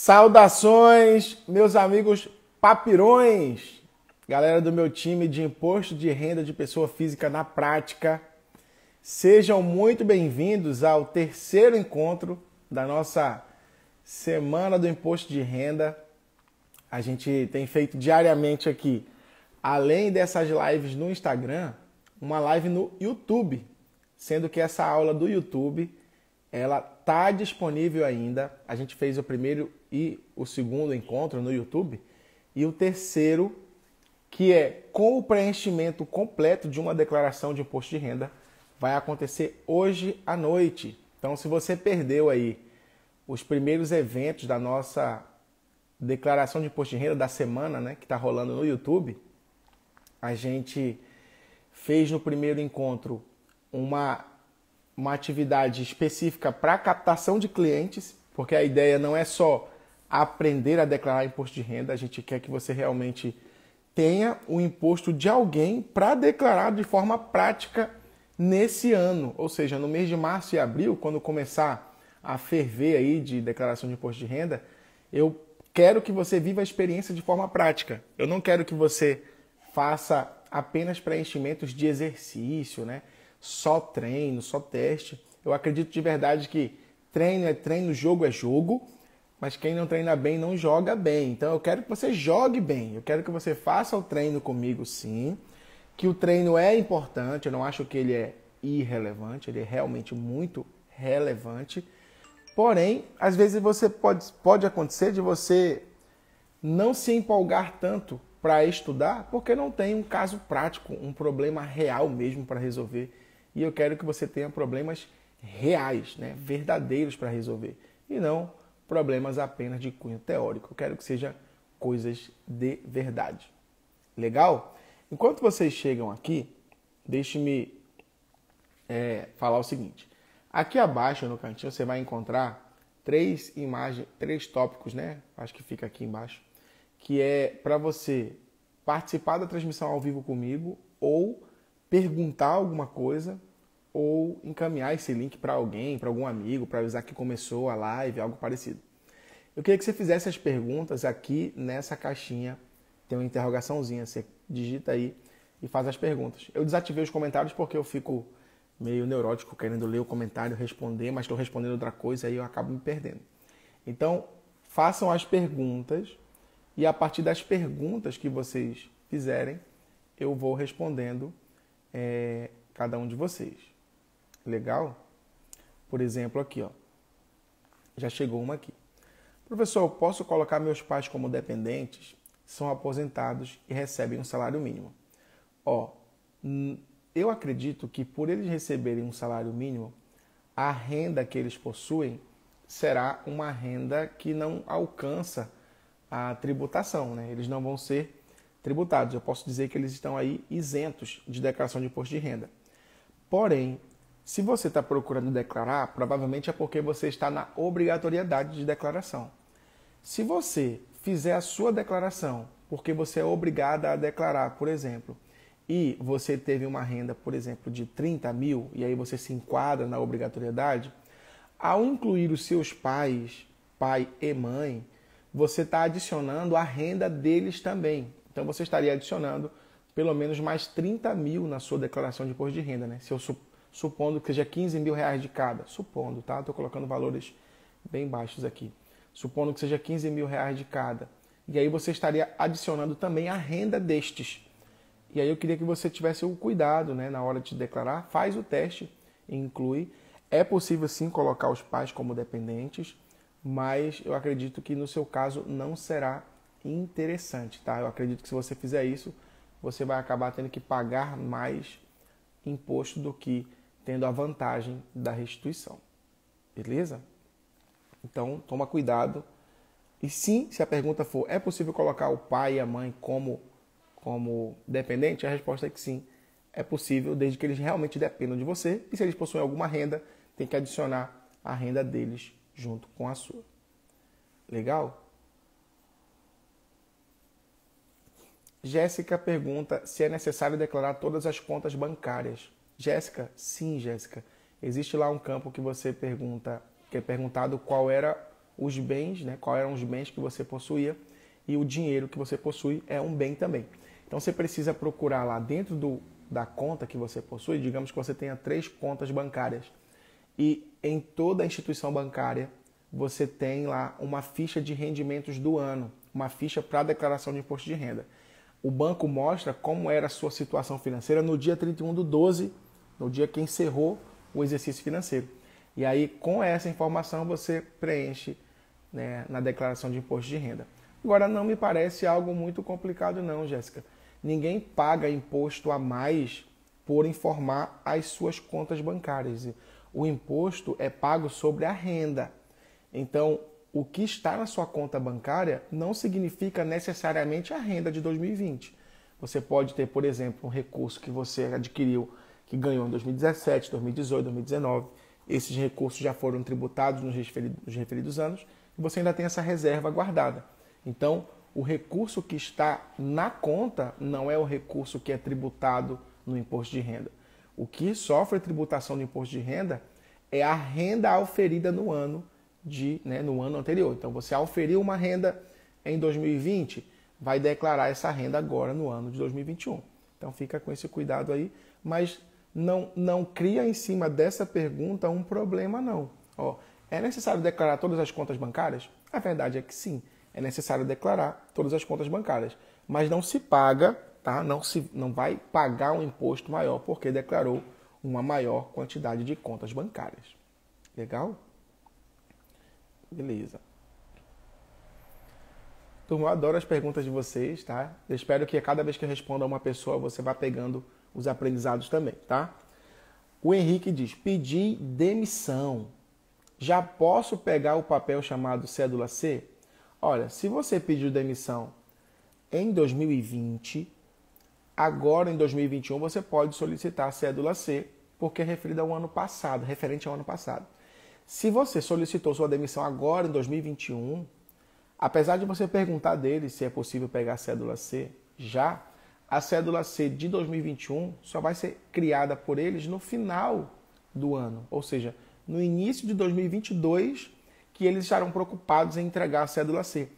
Saudações, meus amigos papirões, galera do meu time de imposto de renda de pessoa física na prática. Sejam muito bem-vindos ao terceiro encontro da nossa Semana do Imposto de Renda. A gente tem feito diariamente aqui, além dessas lives no Instagram, uma live no YouTube, sendo que essa aula do YouTube, ela está disponível ainda. A gente fez o primeiro e o segundo encontro no YouTube, e o terceiro, que é com o preenchimento completo de uma declaração de imposto de renda, vai acontecer hoje à noite. Então, se você perdeu aí os primeiros eventos da nossa declaração de imposto de renda da semana, né, que está rolando no YouTube, a gente fez no primeiro encontro uma atividade específica para captação de clientes, porque a ideia não é só aprender a declarar imposto de renda, a gente quer que você realmente tenha o imposto de alguém para declarar de forma prática nesse ano. Ou seja, no mês de março e abril, quando começar a ferver aí de declaração de imposto de renda, eu quero que você viva a experiência de forma prática. Eu não quero que você faça apenas preenchimentos de exercício, né? Só treino, só teste. Eu acredito de verdade que treino é treino, jogo é jogo, mas quem não treina bem não joga bem. Então eu quero que você jogue bem, eu quero que você faça o treino comigo sim, que o treino é importante, eu não acho que ele é irrelevante, ele é realmente muito relevante. Porém, às vezes pode acontecer de você não se empolgar tanto para estudar, porque não tem um caso prático, um problema real mesmo para resolver. E eu quero que você tenha problemas reais, né, verdadeiros para resolver, e não problemas apenas de cunho teórico. Eu quero que seja coisas de verdade. Legal? Enquanto vocês chegam aqui, deixe-me falar o seguinte. Aqui abaixo no cantinho você vai encontrar três tópicos, né? Acho que fica aqui embaixo, que é para você participar da transmissão ao vivo comigo, ou perguntar alguma coisa, ou encaminhar esse link para alguém, para algum amigo, para avisar que começou a live, algo parecido. Eu queria que você fizesse as perguntas aqui nessa caixinha, tem uma interrogaçãozinha, você digita aí e faz as perguntas. Eu desativei os comentários porque eu fico meio neurótico querendo ler o comentário, responder, mas estou respondendo outra coisa e aí eu acabo me perdendo. Então, façam as perguntas e a partir das perguntas que vocês fizerem, eu vou respondendo cada um de vocês. Legal? Por exemplo, aqui, ó. Já chegou uma aqui. Professor, eu posso colocar meus pais como dependentes? São aposentados e recebem um salário mínimo. Ó, eu acredito que por eles receberem um salário mínimo, a renda que eles possuem será uma renda que não alcança a tributação, né? Eles não vão ser tributados. Eu posso dizer que eles estão aí isentos de declaração de imposto de renda. Porém, se você está procurando declarar, provavelmente é porque você está na obrigatoriedade de declaração. Se você fizer a sua declaração porque você é obrigada a declarar, por exemplo, e você teve uma renda, por exemplo, de 30 mil, e aí você se enquadra na obrigatoriedade, ao incluir os seus pais, pai e mãe, você está adicionando a renda deles também. Então você estaria adicionando pelo menos mais 30 mil na sua declaração de imposto de renda, né? Se eu supondo que seja 15 mil reais de cada, supondo, tá? Estou colocando valores bem baixos aqui. Supondo que seja 15 mil reais de cada. E aí você estaria adicionando também a renda destes. E aí eu queria que você tivesse o cuidado, né, na hora de declarar, faz o teste, inclui. É possível sim colocar os pais como dependentes, mas eu acredito que no seu caso não será interessante, tá? Eu acredito que se você fizer isso, você vai acabar tendo que pagar mais imposto do que tendo a vantagem da restituição. Beleza? Então, toma cuidado. E sim, se a pergunta for, é possível colocar o pai e a mãe como dependente? A resposta é que sim, é possível, desde que eles realmente dependam de você. E se eles possuem alguma renda, tem que adicionar a renda deles junto com a sua. Legal? Jéssica pergunta se é necessário declarar todas as contas bancárias. Jéssica, sim, Jéssica. Existe lá um campo que você pergunta, que é perguntado qual era os bens, né? Quais eram os bens que você possuía, e o dinheiro que você possui é um bem também. Então você precisa procurar lá dentro da conta que você possui, digamos que você tenha 3 contas bancárias, e em toda a instituição bancária você tem lá uma ficha de rendimentos do ano, uma ficha para declaração de imposto de renda. O banco mostra como era a sua situação financeira no dia 31/12, no dia que encerrou o exercício financeiro. E aí, com essa informação, você preenche, né, na declaração de imposto de renda. Agora, não me parece algo muito complicado não, Jéssica. Ninguém paga imposto a mais por informar as suas contas bancárias. O imposto é pago sobre a renda. Então, o que está na sua conta bancária não significa necessariamente a renda de 2020. Você pode ter, por exemplo, um recurso que você adquiriu, que ganhou em 2017, 2018, 2019. Esses recursos já foram tributados nos referidos anos e você ainda tem essa reserva guardada. Então, o recurso que está na conta não é o recurso que é tributado no imposto de renda. O que sofre tributação do imposto de renda é a renda auferida no ano anterior. Então, você auferiu uma renda em 2020, vai declarar essa renda agora no ano de 2021. Então, fica com esse cuidado aí, mas não cria em cima dessa pergunta um problema, não. Ó, é necessário declarar todas as contas bancárias? A verdade é que sim, é necessário declarar todas as contas bancárias, mas não se paga, tá? Não vai pagar um imposto maior porque declarou uma maior quantidade de contas bancárias. Legal? Beleza. Turma, eu adoro as perguntas de vocês, tá? Eu espero que a cada vez que eu respondo a uma pessoa, você vá pegando os aprendizados também, tá? O Henrique diz, pedi demissão. Já posso pegar o papel chamado cédula C? Olha, se você pediu demissão em 2020, agora em 2021 você pode solicitar a cédula C, porque é referida ao ano passado, referente ao ano passado. Se você solicitou sua demissão agora em 2021, apesar de você perguntar dele se é possível pegar a cédula C já, a cédula C de 2021 só vai ser criada por eles no final do ano, ou seja, no início de 2022, que eles estarão preocupados em entregar a cédula C.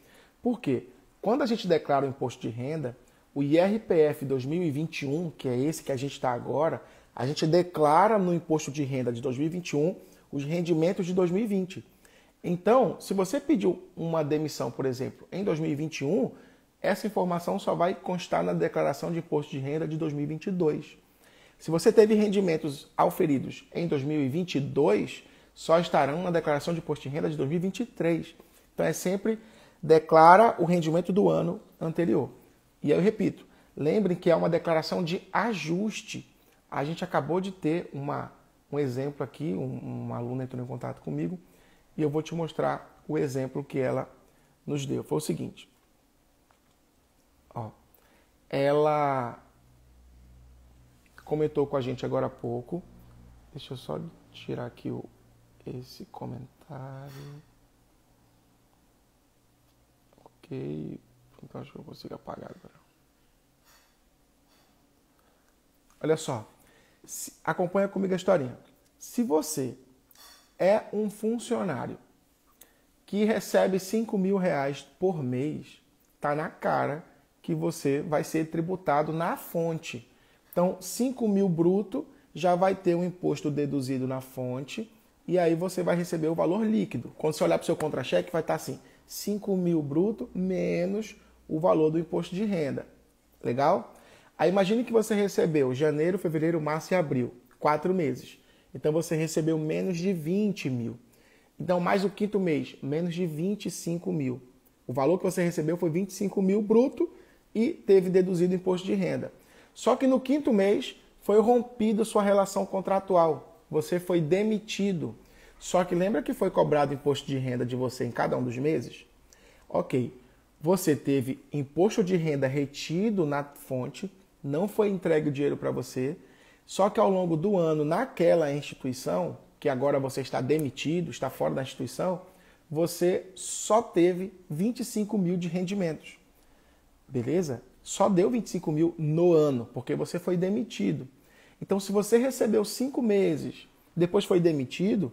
Por quê? Quando a gente declara o imposto de renda, o IRPF 2021, que é esse que a gente está agora, a gente declara no imposto de renda de 2021 os rendimentos de 2020. Então, se você pediu uma demissão, por exemplo, em 2021, essa informação só vai constar na declaração de imposto de renda de 2022. Se você teve rendimentos auferidos em 2022, só estarão na declaração de imposto de renda de 2023. Então, é sempre declara o rendimento do ano anterior. E aí eu repito, lembrem que é uma declaração de ajuste. A gente acabou de ter um exemplo aqui, uma aluna entrou em contato comigo e eu vou te mostrar o exemplo que ela nos deu. Foi o seguinte, ó, ela comentou com a gente agora há pouco, deixa eu só tirar aqui esse comentário, ok, então acho que eu consigo apagar agora. Olha só, acompanha comigo a historinha. Se você é um funcionário que recebe R$5.000 por mês, tá na cara que você vai ser tributado na fonte. Então, 5.000 bruto já vai ter um imposto deduzido na fonte e aí você vai receber o valor líquido. Quando você olhar para o seu contra-cheque, vai estar assim, 5.000 bruto menos o valor do imposto de renda. Legal? Aí imagine que você recebeu janeiro, fevereiro, março e abril, 4 meses. Então você recebeu menos de 20.000. Então mais o quinto mês, menos de 25.000. O valor que você recebeu foi 25.000 bruto e teve deduzido o imposto de renda. Só que no quinto mês foi rompido sua relação contratual. Você foi demitido. Só que lembra que foi cobrado imposto de renda de você em cada um dos meses? Ok. Você teve imposto de renda retido na fonte, não foi entregue o dinheiro para você, só que ao longo do ano, naquela instituição, que agora você está demitido, está fora da instituição, você só teve 25.000 de rendimentos. Beleza? Só deu 25.000 no ano, porque você foi demitido. Então, se você recebeu 5 meses, depois foi demitido,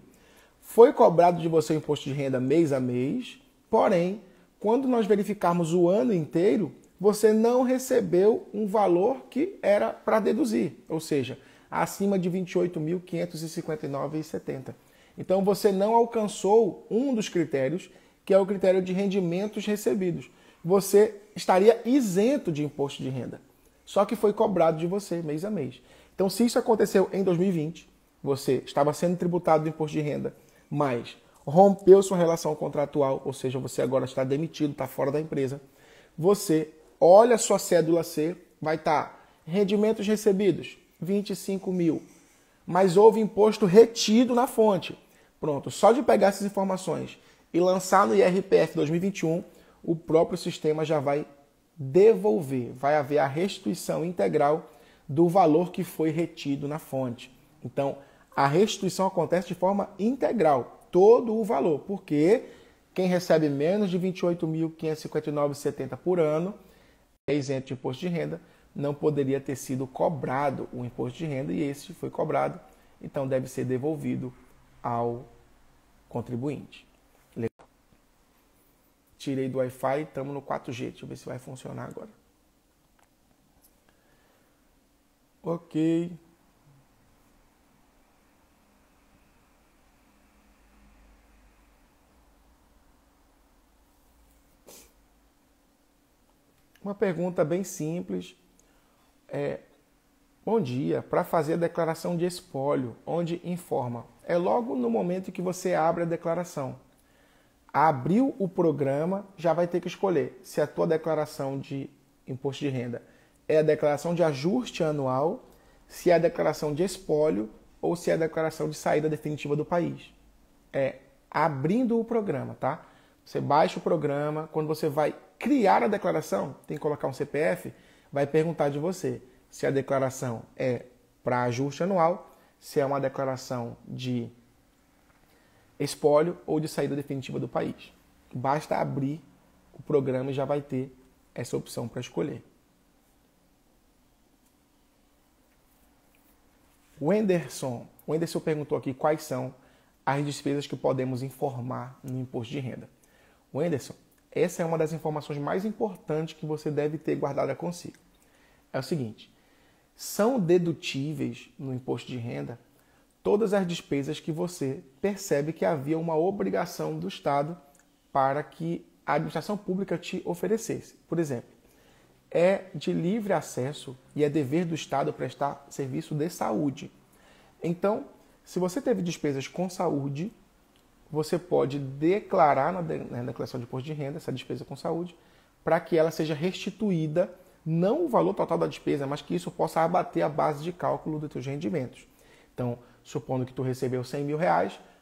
Foi cobrado de você o imposto de renda mês a mês, porém, quando nós verificarmos o ano inteiro, você não recebeu um valor que era para deduzir, ou seja, acima de R$ 28.559,70. Então, você não alcançou um dos critérios, que é o critério de rendimentos recebidos. Você estaria isento de imposto de renda, só que foi cobrado de você mês a mês. Então, se isso aconteceu em 2020, você estava sendo tributado do imposto de renda, mas rompeu sua relação contratual, ou seja, você agora está demitido, está fora da empresa, você olha a sua cédula C, vai estar rendimentos recebidos, 25 mil, mas houve imposto retido na fonte. Pronto, só de pegar essas informações e lançar no IRPF 2021, o próprio sistema já vai devolver, vai haver a restituição integral do valor que foi retido na fonte. Então, a restituição acontece de forma integral, todo o valor, porque quem recebe menos de R$ 28.559,70 por ano é isento de imposto de renda, não poderia ter sido cobrado o imposto de renda e esse foi cobrado, então deve ser devolvido ao contribuinte. Legal. Tirei do Wi-Fi, estamos no 4G, deixa eu ver se vai funcionar agora. Ok. Uma pergunta bem simples. Bom dia, para fazer a declaração de espólio, onde informa? É logo no momento que você abre a declaração. Abriu o programa, já vai ter que escolher se a tua declaração de imposto de renda é a declaração de ajuste anual, se é a declaração de espólio ou se é a declaração de saída definitiva do país. É abrindo o programa, tá? Você baixa o programa, quando você vai criar a declaração, tem que colocar um CPF, vai perguntar de você se a declaração é para ajuste anual, se é uma declaração de espólio ou de saída definitiva do país. Basta abrir o programa e já vai ter essa opção para escolher. O Wenderson perguntou aqui quais são as despesas que podemos informar no imposto de renda. Wenderson, essa é uma das informações mais importantes que você deve ter guardada consigo. É o seguinte, são dedutíveis no imposto de renda todas as despesas que você percebe que havia uma obrigação do Estado para que a administração pública te oferecesse. Por exemplo, é de livre acesso e é dever do Estado prestar serviço de saúde. Então, se você teve despesas com saúde, você pode declarar na declaração de imposto de renda essa despesa com saúde para que ela seja restituída, não o valor total da despesa, mas que isso possa abater a base de cálculo dos teus rendimentos. Então, supondo que tu recebeu R$100 mil,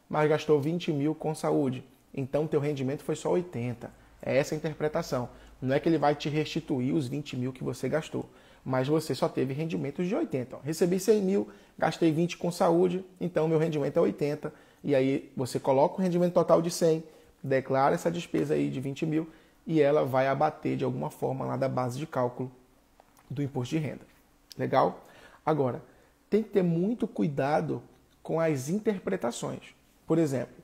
mas gastou 20 mil com saúde, então teu rendimento foi só 80. É essa a interpretação. Não é que ele vai te restituir os 20 mil que você gastou, mas você só teve rendimentos de 80. Recebi 100 mil, gastei 20 com saúde, então meu rendimento é 80. E aí você coloca o rendimento total de 100, declara essa despesa aí de 20 mil e ela vai abater de alguma forma lá da base de cálculo do imposto de renda. Legal? Agora, tem que ter muito cuidado com as interpretações. Por exemplo,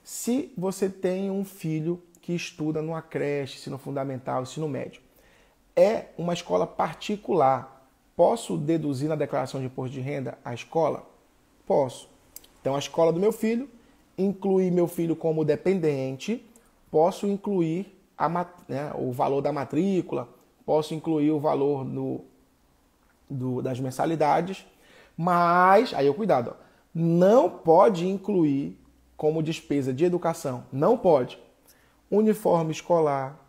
se você tem um filho que estuda numa creche, ensino fundamental, ensino médio, é uma escola particular, posso deduzir na declaração de imposto de renda a escola? Posso. Então, a escola do meu filho, incluir meu filho como dependente, posso incluir o valor da matrícula, posso incluir o valor das mensalidades, mas, aí cuidado, não pode incluir como despesa de educação, não pode, uniforme escolar,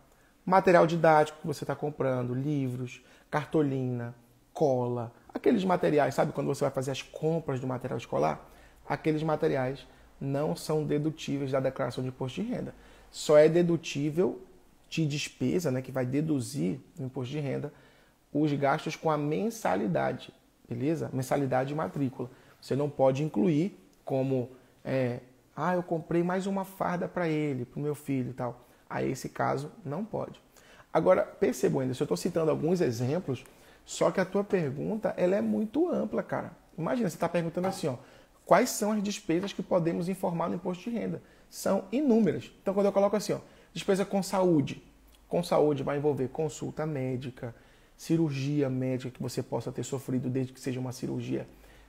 material didático que você está comprando, livros, cartolina, cola, aqueles materiais, sabe quando você vai fazer as compras do material escolar? Aqueles materiais não são dedutíveis da declaração de imposto de renda. Só é dedutível de despesa, né, que vai deduzir no imposto de renda, os gastos com a mensalidade, beleza? Mensalidade e matrícula. Você não pode incluir como, eu comprei mais uma farda para ele, para o meu filho e tal. Aí, esse caso, não pode. Agora, percebam ainda, se eu estou citando alguns exemplos, só que a tua pergunta ela é muito ampla, cara. Imagina, você está perguntando assim, quais são as despesas que podemos informar no imposto de renda. São inúmeras. Então, quando eu coloco assim, ó, despesa com saúde vai envolver consulta médica, cirurgia médica que você possa ter sofrido, desde que seja uma cirurgia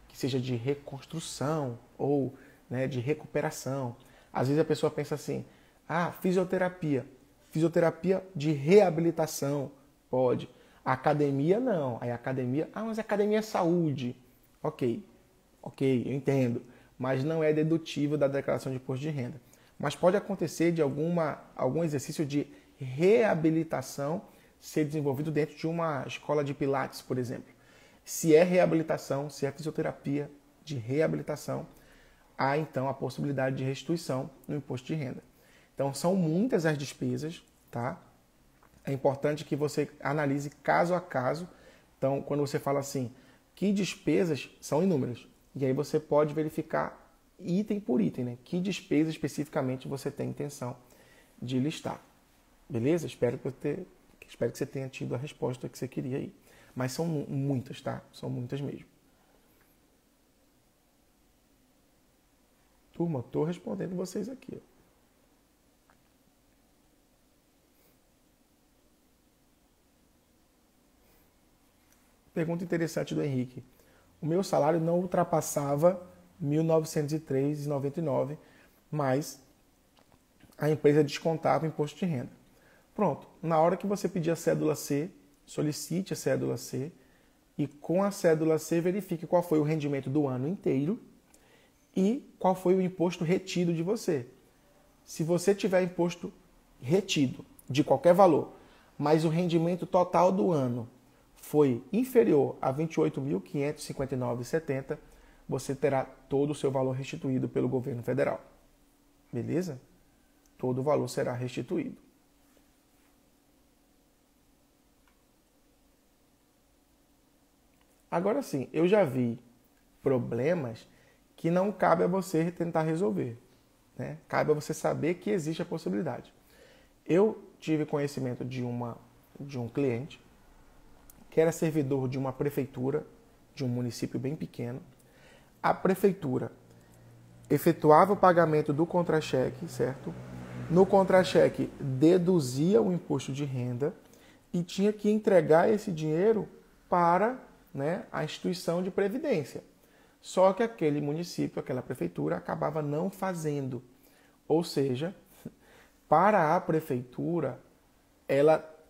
que seja de reconstrução ou, né, de recuperação. Às vezes a pessoa pensa assim, fisioterapia de reabilitação, pode. Academia não, aí academia, mas academia é saúde. Ok, eu entendo, mas não é dedutível da declaração de imposto de renda. Mas pode acontecer de algum exercício de reabilitação ser desenvolvido dentro de uma escola de pilates, por exemplo. Se é reabilitação, se é fisioterapia de reabilitação, há então a possibilidade de restituição no imposto de renda. Então são muitas as despesas, tá? É importante que você analise caso a caso. Então, quando você fala assim, que despesas são inúmeras, e aí você pode verificar item por item, né? Que despesa especificamente você tem intenção de listar. Beleza? Espero que você tenha tido a resposta que você queria aí. Mas são muitas, tá? São muitas mesmo. Turma, estou respondendo vocês aqui. Pergunta interessante do Henrique. O meu salário não ultrapassava R$ 1.903,99, mas a empresa descontava o imposto de renda. Pronto, na hora que você pedir a cédula C, solicite a cédula C e com a cédula C verifique qual foi o rendimento do ano inteiro e qual foi o imposto retido de você. Se você tiver imposto retido de qualquer valor, mas o rendimento total do ano foi inferior a R$ 28.559,70, você terá todo o seu valor restituído pelo governo federal. Beleza? Todo o valor será restituído. Agora sim, eu já vi problemas que não cabe a você tentar resolver, né? Cabe a você saber que existe a possibilidade. Eu tive conhecimento de um cliente que era servidor de uma prefeitura, de um município bem pequeno. A prefeitura efetuava o pagamento do contra-cheque, certo? No contra-cheque deduzia o imposto de renda e tinha que entregar esse dinheiro para, né, a instituição de previdência. Só que aquele município, aquela prefeitura, acabava não fazendo. Ou seja, para a prefeitura,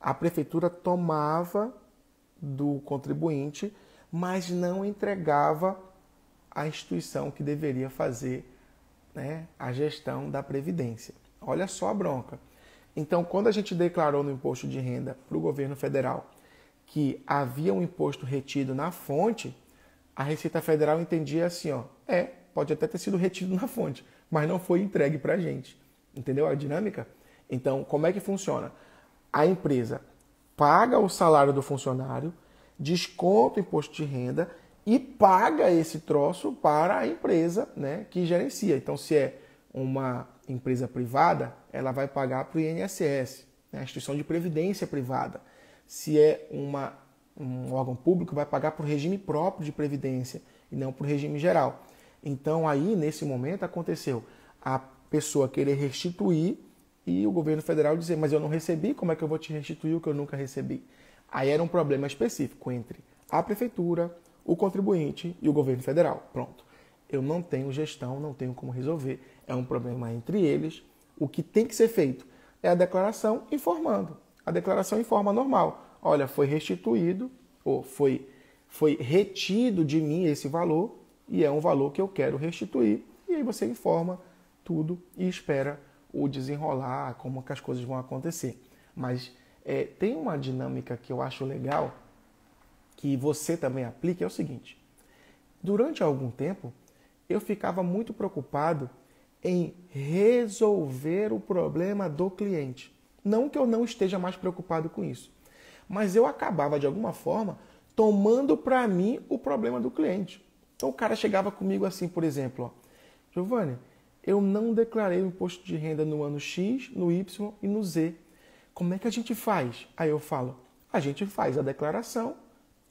a prefeitura tomava do contribuinte, mas não entregava à instituição que deveria fazer, né, a gestão da previdência. Olha só a bronca. Então, quando a gente declarou no imposto de renda para o governo federal que havia um imposto retido na fonte, a Receita Federal entendia assim, pode até ter sido retido na fonte, mas não foi entregue para a gente. Entendeu a dinâmica? Então, como é que funciona? A empresa paga o salário do funcionário, desconta o imposto de renda e paga esse troço para a empresa, né, que gerencia. Então, se é uma empresa privada, ela vai pagar para o INSS, né, a instituição de previdência privada. Se é um órgão público, vai pagar para o regime próprio de previdência e não para o regime geral. Então, aí, nesse momento, aconteceu a pessoa querer restituir e o governo federal dizer, mas eu não recebi, como é que eu vou te restituir o que eu nunca recebi? Aí era um problema específico entre a prefeitura, o contribuinte e o governo federal. Pronto. Eu não tenho gestão, não tenho como resolver. É um problema entre eles. O que tem que ser feito é a declaração informando. A declaração informa normal. Olha, foi restituído, ou foi retido de mim esse valor, e é um valor que eu quero restituir. E aí você informa tudo e espera o desenrolar, como que as coisas vão acontecer. Mas tem uma dinâmica que eu acho legal, que você também aplica, é o seguinte. Durante algum tempo, eu ficava muito preocupado em resolver o problema do cliente. Não que eu não esteja mais preocupado com isso, mas eu acabava, de alguma forma, tomando para mim o problema do cliente. Então o cara chegava comigo assim, por exemplo, Giovanni, eu não declarei o imposto de renda no ano X, no Y e no Z. Como é que a gente faz? Aí eu falo, a gente faz a declaração,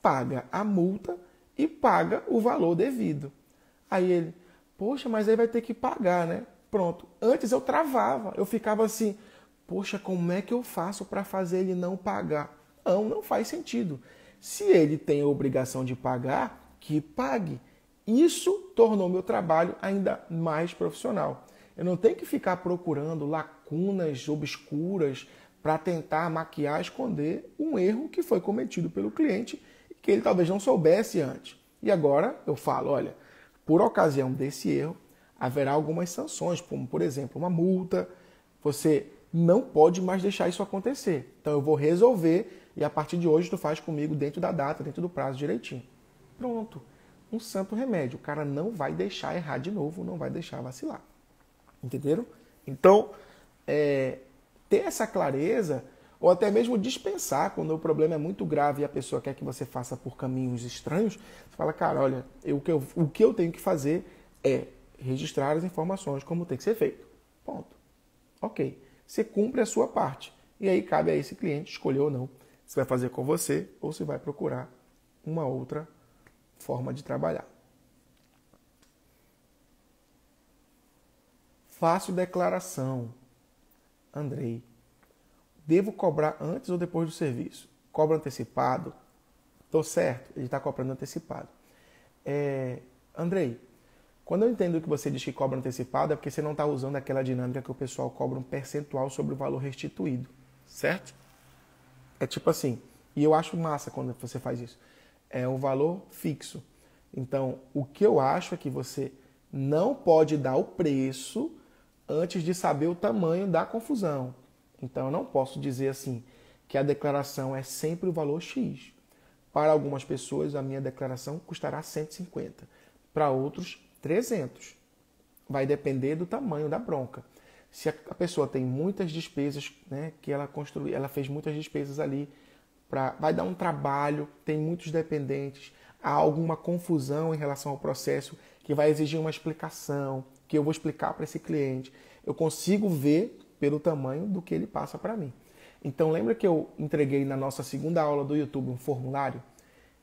paga a multa e paga o valor devido. Aí ele, Poxa, mas aí vai ter que pagar, né? Pronto. Antes eu travava, eu ficava assim, poxa, como é que eu faço para fazer ele não pagar? Não, não faz sentido. Se ele tem a obrigação de pagar, que pague. Isso tornou meu trabalho ainda mais profissional. Eu não tenho que ficar procurando lacunas obscuras para tentar maquiar, esconder um erro que foi cometido pelo cliente e que ele talvez não soubesse antes. E agora eu falo, olha, por ocasião desse erro, haverá algumas sanções, como por exemplo uma multa. Você não pode mais deixar isso acontecer. Então eu vou resolver e a partir de hoje tu faz comigo dentro da data, dentro do prazo direitinho. Pronto. Um santo remédio. O cara não vai deixar errar de novo, não vai deixar vacilar. Entenderam? Então, ter essa clareza, ou até mesmo dispensar quando o problema é muito grave e a pessoa quer que você faça por caminhos estranhos, você fala, cara, olha, o que eu tenho que fazer é registrar as informações como tem que ser feito. Ponto. Ok. Você cumpre a sua parte. E aí cabe a esse cliente escolher ou não se vai fazer com você ou se vai procurar uma outra forma de trabalhar. Faço declaração. Andrei, devo cobrar antes ou depois do serviço? Cobra antecipado? Tô certo? Ele está cobrando antecipado. Andrei, quando eu entendo que você diz que cobra antecipado, é porque você não está usando aquela dinâmica que o pessoal cobra um percentual sobre o valor restituído. Certo? É tipo assim, e eu acho massa quando você faz isso. É um valor fixo. Então, o que eu acho é que você não pode dar o preço antes de saber o tamanho da confusão. Então, eu não posso dizer assim que a declaração é sempre o valor X. Para algumas pessoas, a minha declaração custará 150. Para outros, 300. Vai depender do tamanho da bronca. Se a pessoa tem muitas despesas, né, que ela construiu, ela fez muitas despesas ali, vai dar um trabalho, tem muitos dependentes, há alguma confusão em relação ao processo que vai exigir uma explicação, que eu vou explicar para esse cliente. Eu consigo ver pelo tamanho do que ele passa para mim. Então lembra que eu entreguei na nossa segunda aula do YouTube um formulário?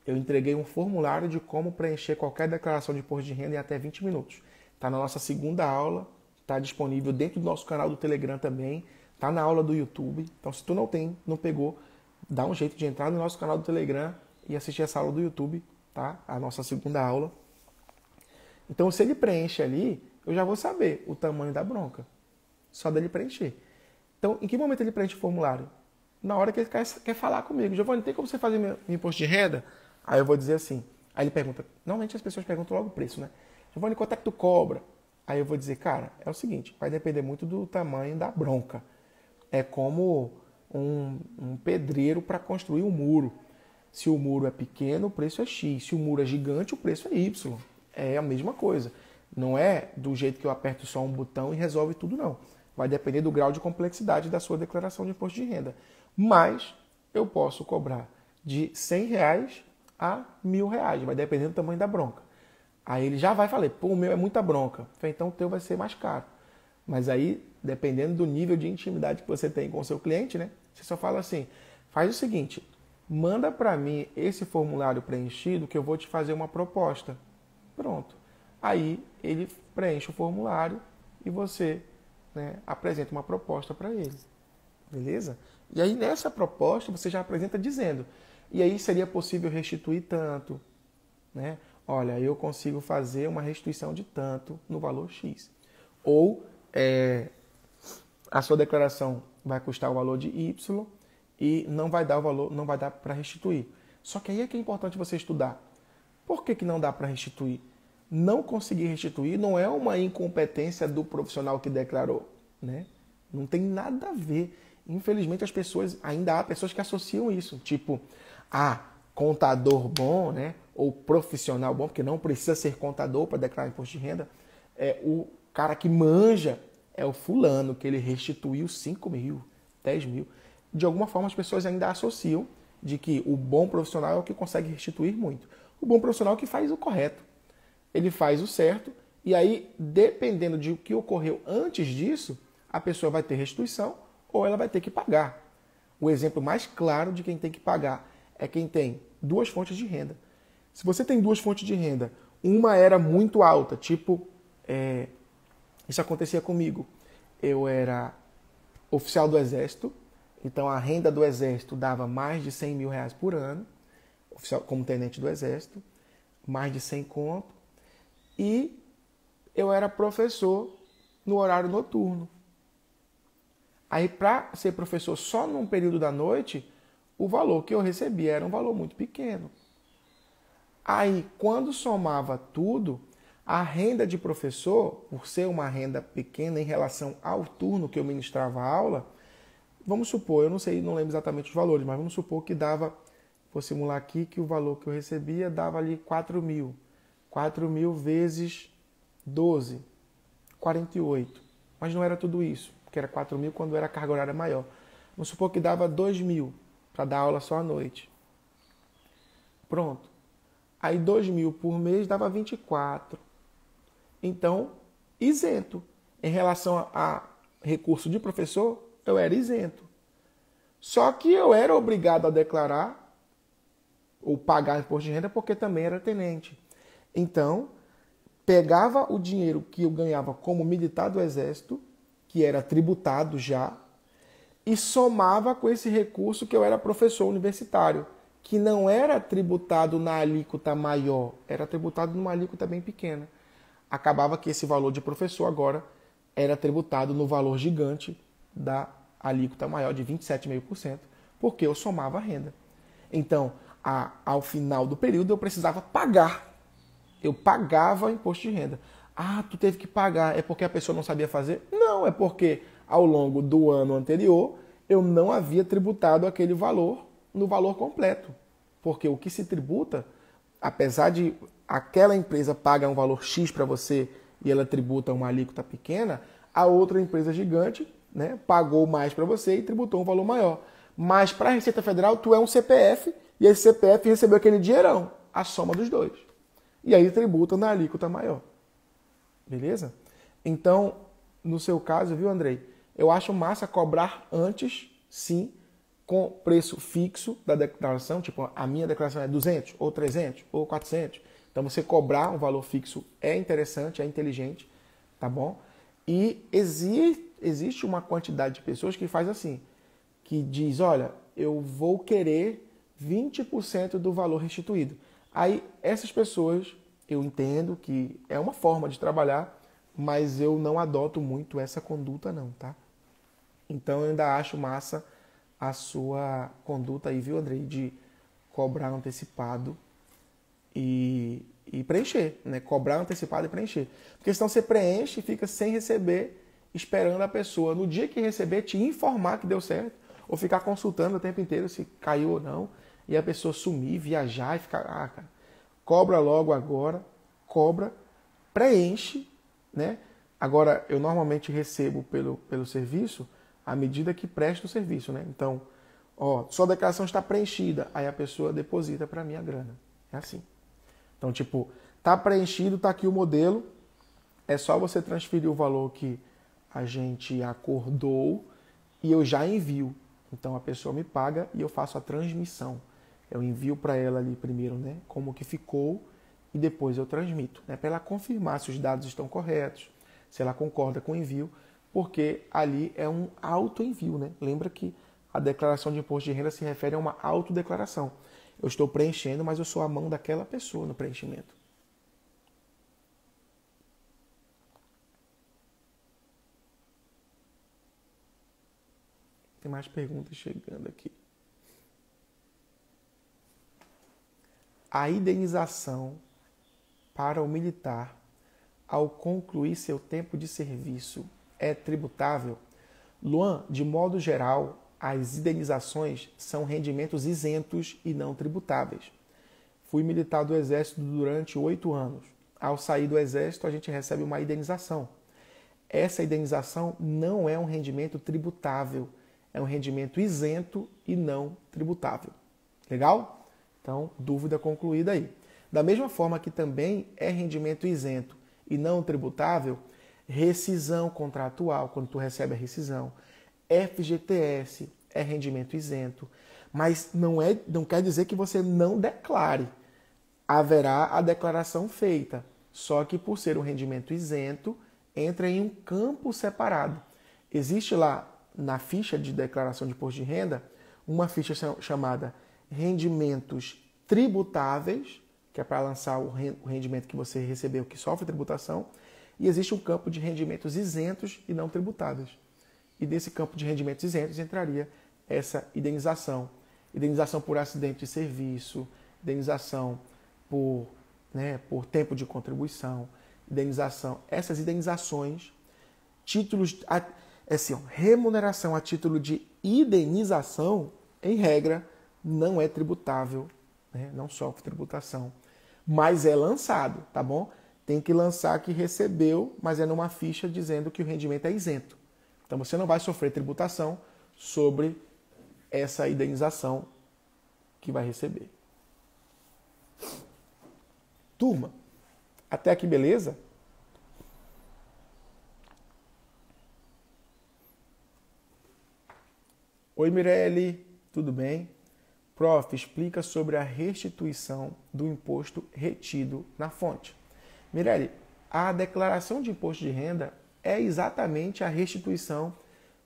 Eu entreguei um formulário de como preencher qualquer declaração de imposto de renda em até 20 minutos. Está na nossa segunda aula, está disponível dentro do nosso canal do Telegram também, está na aula do YouTube. Então se tu não pegou, dá um jeito de entrar no nosso canal do Telegram e assistir essa aula do YouTube, tá? A nossa segunda aula. Então se ele preenche ali, eu já vou saber o tamanho da bronca. Só dele preencher. Então, em que momento ele preenche o formulário? Na hora que ele quer falar comigo. Giovanni, tem como você fazer meu imposto de renda? Aí eu vou dizer assim. Aí ele pergunta. Normalmente as pessoas perguntam logo o preço, né? Giovanni, quanto é que tu cobra? Aí eu vou dizer, cara, é o seguinte, vai depender muito do tamanho da bronca. É como um pedreiro para construir um muro. Se o muro é pequeno, o preço é X. Se o muro é gigante, o preço é Y. É a mesma coisa. Não é do jeito que eu aperto só um botão e resolve tudo, não. Vai depender do grau de complexidade da sua declaração de imposto de renda. Mas eu posso cobrar de R$100 a R$1.000. Vai depender do tamanho da bronca. Aí ele já vai falar, pô, o meu é muita bronca. Então o teu vai ser mais caro. Mas aí, dependendo do nível de intimidade que você tem com o seu cliente, né? Você só fala assim, faz o seguinte, manda para mim esse formulário preenchido que eu vou te fazer uma proposta. Pronto. Aí ele preenche o formulário e você, né, apresenta uma proposta para ele. Beleza? E aí nessa proposta você já apresenta dizendo, e aí seria possível restituir tanto, né? Olha, eu consigo fazer uma restituição de tanto no valor X. Ou a sua declaração vai custar o valor de Y e não vai dar o valor, não vai dar para restituir. Só que aí é que é importante você estudar. Por que não dá para restituir? Não conseguir restituir não é uma incompetência do profissional que declarou, né? Não tem nada a ver. Infelizmente ainda há pessoas que associam isso, tipo, contador bom, né? Ou profissional bom, porque não precisa ser contador para declarar imposto de renda. O cara que manja é o fulano, que ele restituiu 5 mil, 10 mil. De alguma forma as pessoas ainda associam de que o bom profissional é o que consegue restituir muito. O bom profissional é o que faz o correto. Ele faz o certo e aí, dependendo de o que ocorreu antes disso, a pessoa vai ter restituição ou ela vai ter que pagar. O exemplo mais claro de quem tem que pagar é quem tem 2 fontes de renda. Se você tem 2 fontes de renda, uma era muito alta, tipo Isso acontecia comigo. Eu era oficial do Exército, então a renda do Exército dava mais de 100 mil reais por ano, oficial, como tenente do Exército, mais de 100 conto, e eu era professor no horário noturno. Aí, para ser professor só num período da noite, o valor que eu recebia era um valor muito pequeno. Aí, quando somava tudo, a renda de professor, por ser uma renda pequena em relação ao turno que eu ministrava a aula, vamos supor, eu não sei, não lembro exatamente os valores, mas vamos supor que dava, vou simular aqui que o valor que eu recebia dava ali 4 mil. 4 mil vezes 12, 48. Mas não era tudo isso, porque era 4 mil quando era a carga horária maior. Vamos supor que dava 2 mil para dar aula só à noite. Pronto. Aí 2 mil por mês dava 24. Então, isento. Em relação a recurso de professor, eu era isento. Só que eu era obrigado a declarar ou pagar imposto de renda porque também era tenente. Então, pegava o dinheiro que eu ganhava como militar do Exército, que era tributado já, e somava com esse recurso que eu era professor universitário, que não era tributado na alíquota maior, era tributado numa alíquota bem pequena. Acabava que esse valor de professor agora era tributado no valor gigante da alíquota maior de 27,5%, porque eu somava a renda. Então, ao final do período, eu precisava pagar. Eu pagava imposto de renda. Ah, tu teve que pagar. É porque a pessoa não sabia fazer? Não, é porque ao longo do ano anterior, eu não havia tributado aquele valor no valor completo. Porque o que se tributa, apesar de aquela empresa pagar um valor X para você e ela tributa uma alíquota pequena, a outra empresa gigante, né, pagou mais para você e tributou um valor maior. Mas para a Receita Federal, tu é um CPF e esse CPF recebeu aquele dinheirão, a soma dos dois. E aí tributa na alíquota maior. Beleza? Então, no seu caso, viu, Andrei? Eu acho massa cobrar antes, sim, com preço fixo da declaração. Tipo, a minha declaração é 200, ou 300, ou 400. Então, você cobrar um valor fixo é interessante, é inteligente, tá bom? E existe uma quantidade de pessoas que faz assim, que diz, olha, eu vou querer 20% do valor restituído. Aí, essas pessoas, eu entendo que é uma forma de trabalhar, mas eu não adoto muito essa conduta não, tá? Então, eu ainda acho massa a sua conduta aí, viu, Andrei? De cobrar antecipado e preencher, né? Cobrar antecipado e preencher. Porque senão você preenche e fica sem receber, esperando a pessoa, no dia que receber, te informar que deu certo, ou ficar consultando o tempo inteiro se caiu ou não, e a pessoa sumir, viajar e ficar... Ah, cara, cobra logo agora, cobra, preenche, né? Agora, eu normalmente recebo pelo serviço à medida que presto o serviço, né? Então, ó, sua declaração está preenchida, aí a pessoa deposita para mim a grana. É assim. Então, tipo, tá preenchido, tá aqui o modelo, é só você transferir o valor que a gente acordou e eu já envio. Então, a pessoa me paga e eu faço a transmissão. Eu envio para ela ali primeiro, né, como que ficou e depois eu transmito, né, para ela confirmar se os dados estão corretos, se ela concorda com o envio, porque ali é um autoenvio, né? Lembra que a declaração de imposto de renda se refere a uma autodeclaração. Eu estou preenchendo, mas eu sou a mão daquela pessoa no preenchimento. Tem mais perguntas chegando aqui. A indenização para o militar ao concluir seu tempo de serviço é tributável? Luan, de modo geral, as indenizações são rendimentos isentos e não tributáveis. Fui militar do Exército durante 8 anos. Ao sair do Exército, a gente recebe uma indenização. Essa indenização não é um rendimento tributável, é um rendimento isento e não tributável. Legal? Então, dúvida concluída aí. Da mesma forma que também é rendimento isento e não tributável, rescisão contratual, quando tu recebe a rescisão, FGTS é rendimento isento, mas não quer dizer que você não declare. Haverá a declaração feita, Só que por ser um rendimento isento, entra em um campo separado. Existe lá na ficha de declaração de imposto de renda uma ficha chamada rendimentos tributáveis, que é para lançar o rendimento que você recebeu que sofre tributação, e existe um campo de rendimentos isentos e não tributáveis. E nesse campo de rendimentos isentos entraria essa indenização. Indenização por acidente de serviço, indenização por tempo de contribuição, indenização. Essas indenizações, títulos, remuneração a título de indenização, em regra, não é tributável, né? Não sofre tributação, mas é lançado, tá bom? Tem que lançar que recebeu, mas é numa ficha dizendo que o rendimento é isento. Então você não vai sofrer tributação sobre essa indenização que vai receber. Turma, até aqui beleza? Oi Mirelle, tudo bem? Prof, explica sobre a restituição do imposto retido na fonte. Mirelle, a declaração de imposto de renda é exatamente a restituição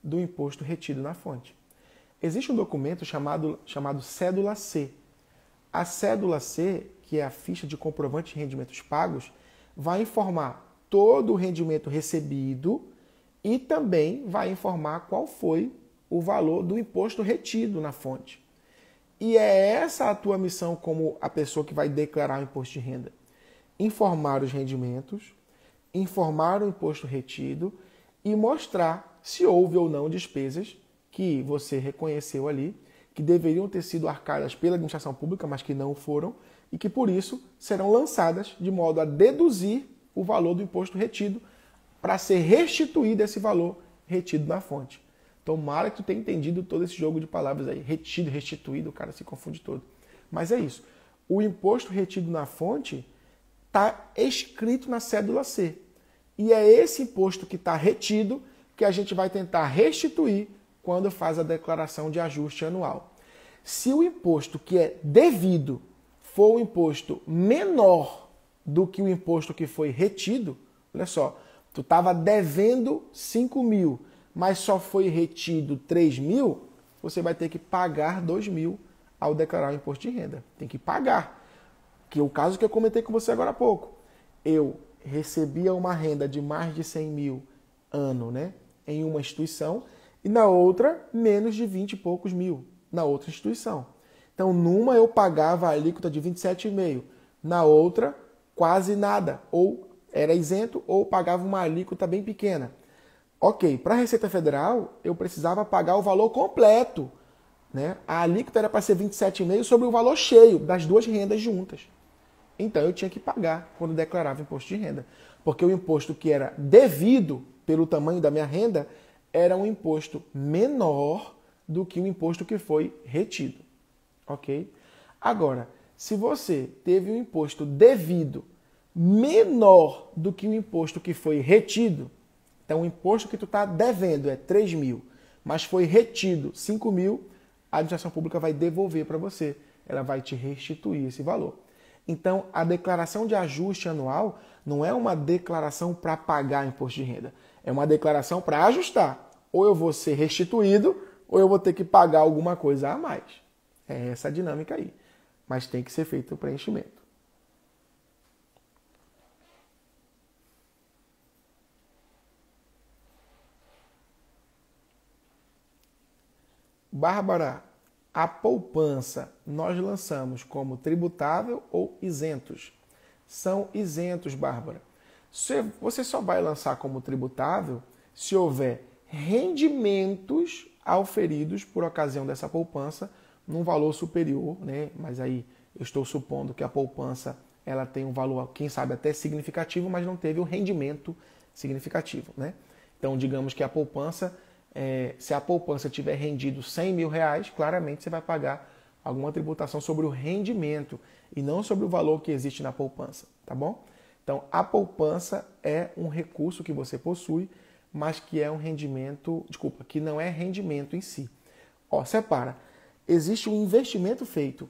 do imposto retido na fonte. Existe um documento chamado Cédula C. A Cédula C, que é a ficha de comprovante de rendimentos pagos, vai informar todo o rendimento recebido e também vai informar qual foi o valor do imposto retido na fonte. E é essa a tua missão como a pessoa que vai declarar o imposto de renda. Informar os rendimentos, informar o imposto retido e mostrar se houve ou não despesas que você reconheceu ali, que deveriam ter sido arcadas pela administração pública, mas que não foram, e que por isso serão lançadas de modo a deduzir o valor do imposto retido para ser restituído esse valor retido na fonte. Tomara que tu tenha entendido todo esse jogo de palavras aí. Retido, restituído, o cara se confunde todo. Mas é isso. O imposto retido na fonte está escrito na cédula C. E é esse imposto que está retido que a gente vai tentar restituir quando faz a declaração de ajuste anual. Se o imposto que é devido for um imposto menor do que o imposto que foi retido, olha só, tu estava devendo 5 mil, mas só foi retido 3 mil, você vai ter que pagar 2 mil ao declarar o imposto de renda. Tem que pagar. Que é o caso que eu comentei com você agora há pouco. Eu recebia uma renda de mais de 100 mil ano, né, em uma instituição, e na outra, menos de 20 e poucos mil, na outra instituição. Então, numa eu pagava a alíquota de 27,5, na outra, quase nada, ou era isento, ou pagava uma alíquota bem pequena. Ok, para a Receita Federal, eu precisava pagar o valor completo, né? A alíquota era para ser 27,5 sobre o valor cheio das duas rendas juntas. Então, eu tinha que pagar quando declarava imposto de renda, porque o imposto que era devido pelo tamanho da minha renda era um imposto menor do que o imposto que foi retido. Ok? Agora, se você teve um imposto devido menor do que o imposto que foi retido, então o imposto que tu está devendo é 3 mil, mas foi retido 5 mil, a administração pública vai devolver para você. Ela vai te restituir esse valor. Então, a declaração de ajuste anual não é uma declaração para pagar imposto de renda. É uma declaração para ajustar. Ou eu vou ser restituído, ou eu vou ter que pagar alguma coisa a mais. É essa a dinâmica aí. Mas tem que ser feito o preenchimento. Bárbara, a poupança nós lançamos como tributável ou isentos? São isentos, Bárbara. Você só vai lançar como tributável se houver rendimentos auferidos por ocasião dessa poupança num valor superior, né? Mas aí eu estou supondo que a poupança ela tem um valor, quem sabe até significativo, mas não teve um rendimento significativo, né? Então, digamos que a poupança, se a poupança tiver rendido 100 mil reais, claramente você vai pagar alguma tributação sobre o rendimento e não sobre o valor que existe na poupança, tá bom? Então, a poupança é um recurso que você possui, mas que é um rendimento, que não é rendimento em si. Ó, separa. Existe um investimento feito.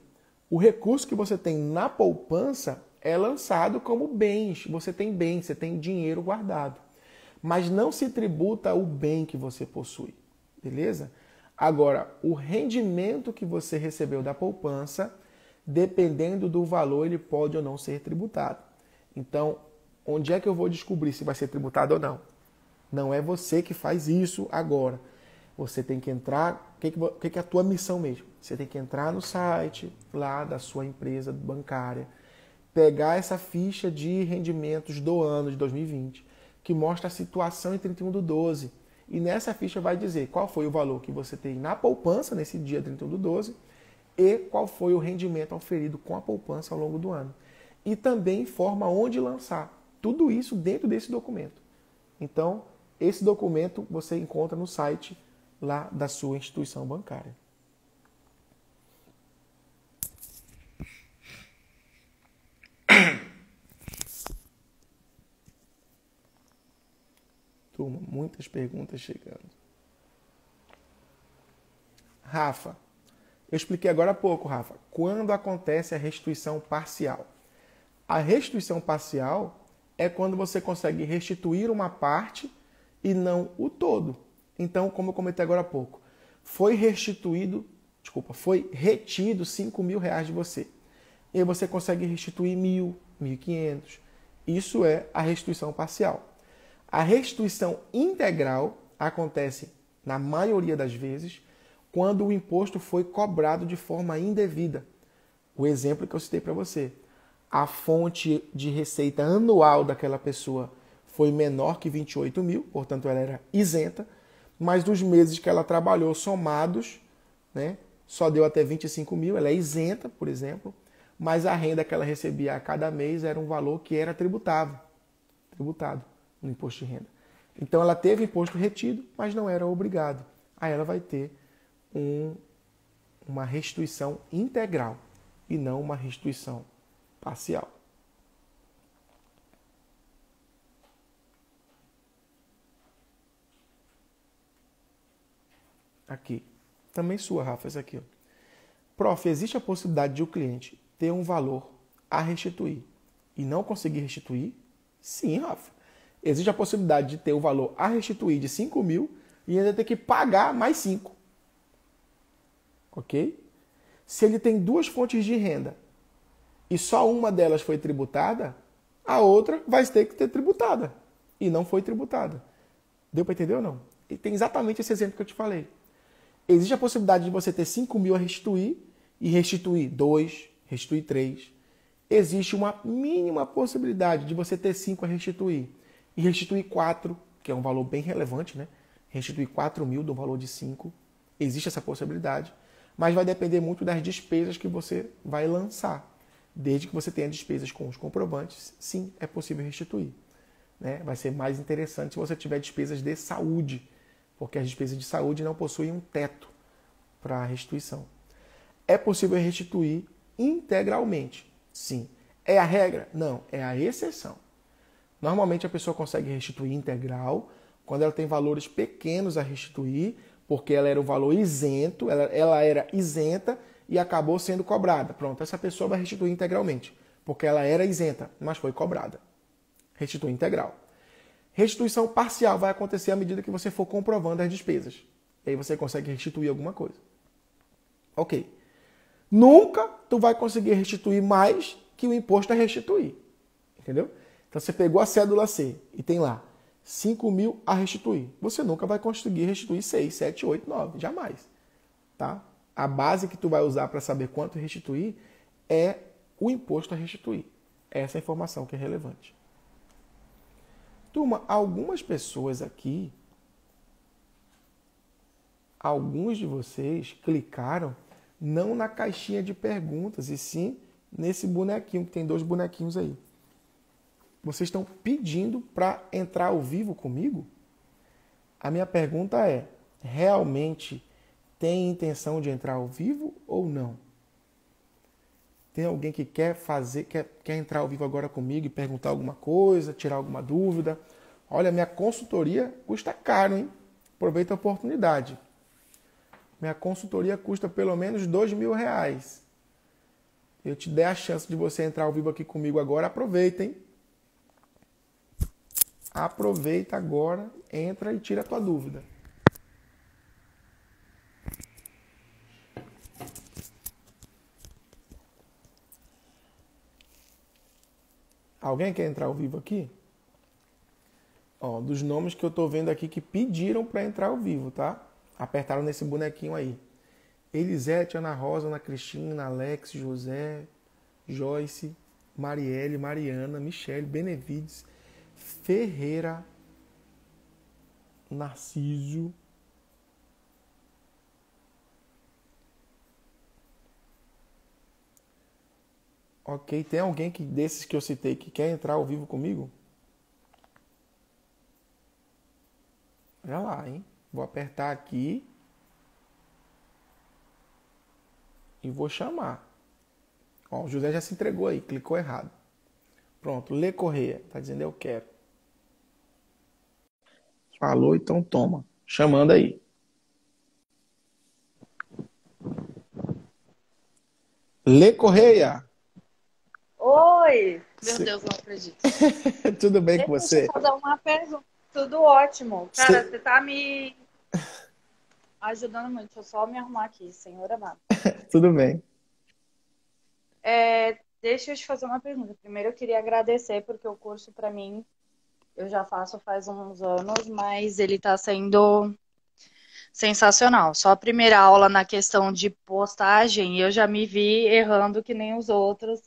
O recurso que você tem na poupança é lançado como bens. Você tem bens, você tem dinheiro guardado. Mas não se tributa o bem que você possui, beleza? Agora, o rendimento que você recebeu da poupança, dependendo do valor, ele pode ou não ser tributado. Então, onde é que eu vou descobrir se vai ser tributado ou não? Não é você que faz isso agora. Você tem que entrar... O que é a tua missão mesmo? Você tem que entrar no site lá da sua empresa bancária, pegar essa ficha de rendimentos do ano de 2020, que mostra a situação em 31/12. E nessa ficha vai dizer qual foi o valor que você tem na poupança nesse dia 31/12 e qual foi o rendimento auferido com a poupança ao longo do ano. E também informa onde lançar. Tudo isso dentro desse documento. Então, esse documento você encontra no site lá da sua instituição bancária. Turma, muitas perguntas chegando. Rafa, eu expliquei agora há pouco, Rafa, quando acontece a restituição parcial. A restituição parcial é quando você consegue restituir uma parte e não o todo. Então, como eu comentei agora há pouco, foi retido 5 mil reais de você. E aí você consegue restituir 1.000, 1.500. Isso é a restituição parcial. A restituição integral acontece, na maioria das vezes, quando o imposto foi cobrado de forma indevida. O exemplo que eu citei para você. A fonte de receita anual daquela pessoa foi menor que 28 mil, portanto ela era isenta, mas dos meses que ela trabalhou somados, né, só deu até 25 mil, ela é isenta, por exemplo, mas a renda que ela recebia a cada mês era um valor que era tributado no imposto de renda. Então ela teve imposto retido, mas não era obrigado. Aí ela vai ter uma restituição integral e não uma restituição parcial. Aqui. Também sua, Rafa, essa aqui. Ó. Prof, existe a possibilidade de o cliente ter um valor a restituir e não conseguir restituir? Sim, Rafa. Existe a possibilidade de ter o valor a restituir de 5 mil e ainda ter que pagar mais 5. Ok? Se ele tem duas fontes de renda e só uma delas foi tributada, a outra vai ter que ter tributada. E não foi tributada. Deu para entender ou não? E tem exatamente esse exemplo que eu te falei. Existe a possibilidade de você ter 5 mil a restituir e restituir 2, restituir 3. Existe uma mínima possibilidade de você ter 5 a restituir e restituir 4, que é um valor bem relevante, né? Restituir 4 mil do valor de 5. Existe essa possibilidade, mas vai depender muito das despesas que você vai lançar. Desde que você tenha despesas com os comprovantes, sim, é possível restituir. Né? Vai ser mais interessante se você tiver despesas de saúde, porque as despesas de saúde não possuem um teto para a restituição. É possível restituir integralmente, sim. É a regra? Não, é a exceção. Normalmente a pessoa consegue restituir integral quando ela tem valores pequenos a restituir, porque ela era o valor isento, ela era isenta e acabou sendo cobrada. Pronto, essa pessoa vai restituir integralmente, porque ela era isenta, mas foi cobrada. Restitui integral. Restituição parcial vai acontecer à medida que você for comprovando as despesas. E aí você consegue restituir alguma coisa. Ok. Nunca tu vai conseguir restituir mais que o imposto a restituir. Entendeu? Então você pegou a cédula C e tem lá 5 mil a restituir. Você nunca vai conseguir restituir 6, 7, 8, 9. Jamais. Tá? A base que tu vai usar para saber quanto restituir é o imposto a restituir. Essa é a informação que é relevante. Turma, algumas pessoas aqui, alguns de vocês clicaram não na caixinha de perguntas, e sim nesse bonequinho, que tem 2 bonequinhos aí. Vocês estão pedindo para entrar ao vivo comigo? A minha pergunta é, realmente tem intenção de entrar ao vivo ou não? Tem alguém que quer entrar ao vivo agora comigo e perguntar alguma coisa, tirar alguma dúvida? Olha, minha consultoria custa caro, hein? Aproveita a oportunidade. Minha consultoria custa pelo menos R$2.000. eu te der a chance de você entrar ao vivo aqui comigo agora, aproveita, hein? Aproveita agora, entra e tira a tua dúvida. Alguém quer entrar ao vivo aqui? Ó, dos nomes que eu tô vendo aqui que pediram para entrar ao vivo, tá? Apertaram nesse bonequinho aí. Elisete, Ana Rosa, Ana Cristina, Alex, José, Joyce, Marielle, Mariana, Michele, Benevides, Ferreira, Narciso. Ok, tem alguém desses que eu citei que quer entrar ao vivo comigo? Olha lá, hein? Vou apertar aqui e vou chamar. Ó, o José já se entregou aí, clicou errado. Pronto, Lê Correia, tá dizendo eu quero. Falou, então toma. Chamando aí. Lê Correia. Oi! Meu Deus, não acredito. Tudo bem com Deixa eu você? fazer uma pergunta. Tudo ótimo. Cara, Cê- você tá me ajudando muito. Deixa eu só me arrumar aqui, senhor amado. Tudo bem. Deixa eu te fazer uma pergunta. Primeiro, eu queria agradecer, porque o curso, pra mim, eu já faço faz uns anos, mas ele tá sendo sensacional. Só a primeira aula na questão de postagem, eu já me vi errando que nem os outros.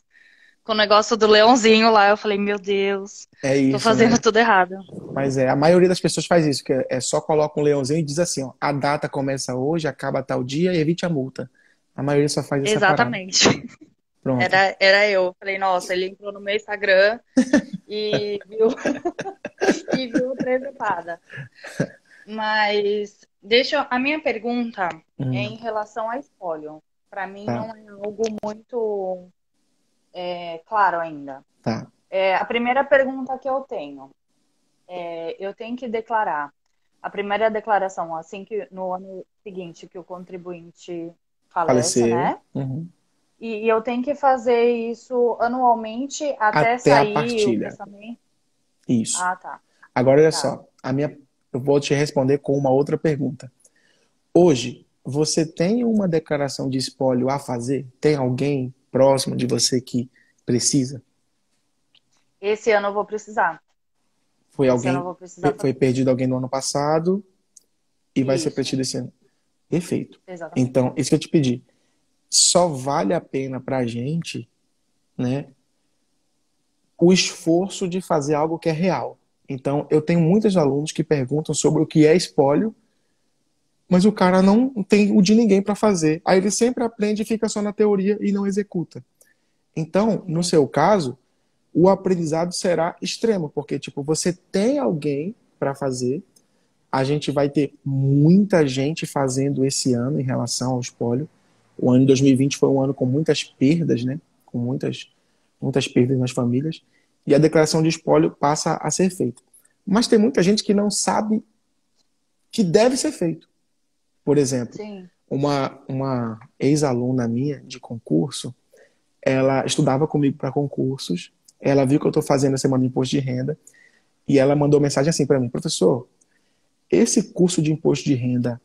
Com o negócio do leãozinho lá, eu falei, meu Deus, É tô isso, fazendo né? tudo errado. Mas a maioria das pessoas faz isso, que é só coloca um leãozinho e diz assim, ó, a data começa hoje, acaba tal dia e evite a multa. A maioria só faz essa parada. Exatamente. Pronto. Era eu. Falei, nossa, ele entrou no meu Instagram e viu, e viu trezepada. Mas a minha pergunta é Hum, em relação a espólio. Para mim tá, não é algo muito claro ainda. tá. A primeira pergunta que eu tenho eu tenho que declarar. A primeira declaração, assim que no ano seguinte que o contribuinte falece, Faleceu. né? Uhum. E eu tenho que fazer isso anualmente até Até a sair o partilha. testamento? Isso. Ah, tá. Agora, olha Tá. só, eu vou te responder com uma outra pergunta. Hoje, você tem uma declaração de espólio a fazer? Tem alguém próximo de você que precisa? Esse ano eu vou precisar. Foi Esse ano eu alguém, vou precisar foi fazer. perdido alguém no ano passado e vai ser Isso, perdido esse ano? Perfeito. exatamente. Então, isso que eu te pedi. Só vale a pena pra gente, né, o esforço de fazer algo que é real. Então, eu tenho muitos alunos que perguntam sobre o que é espólio, mas o cara não tem o de ninguém para fazer. Aí ele sempre aprende e fica só na teoria e não executa. Então, no Entendi. seu caso, o aprendizado será extremo, porque tipo, você tem alguém para fazer. A gente vai ter muita gente fazendo esse ano em relação ao espólio. O ano de 2020 foi um ano com muitas perdas, né? Com muitas perdas nas famílias. E a declaração de espólio passa a ser feita. Mas tem muita gente que não sabe que deve ser feito. Por exemplo, Sim. uma ex-aluna minha de concurso, ela estudava comigo para concursos, ela viu que eu estou fazendo a semana de imposto de renda, e ela mandou mensagem assim para mim, professor, esse curso de imposto de renda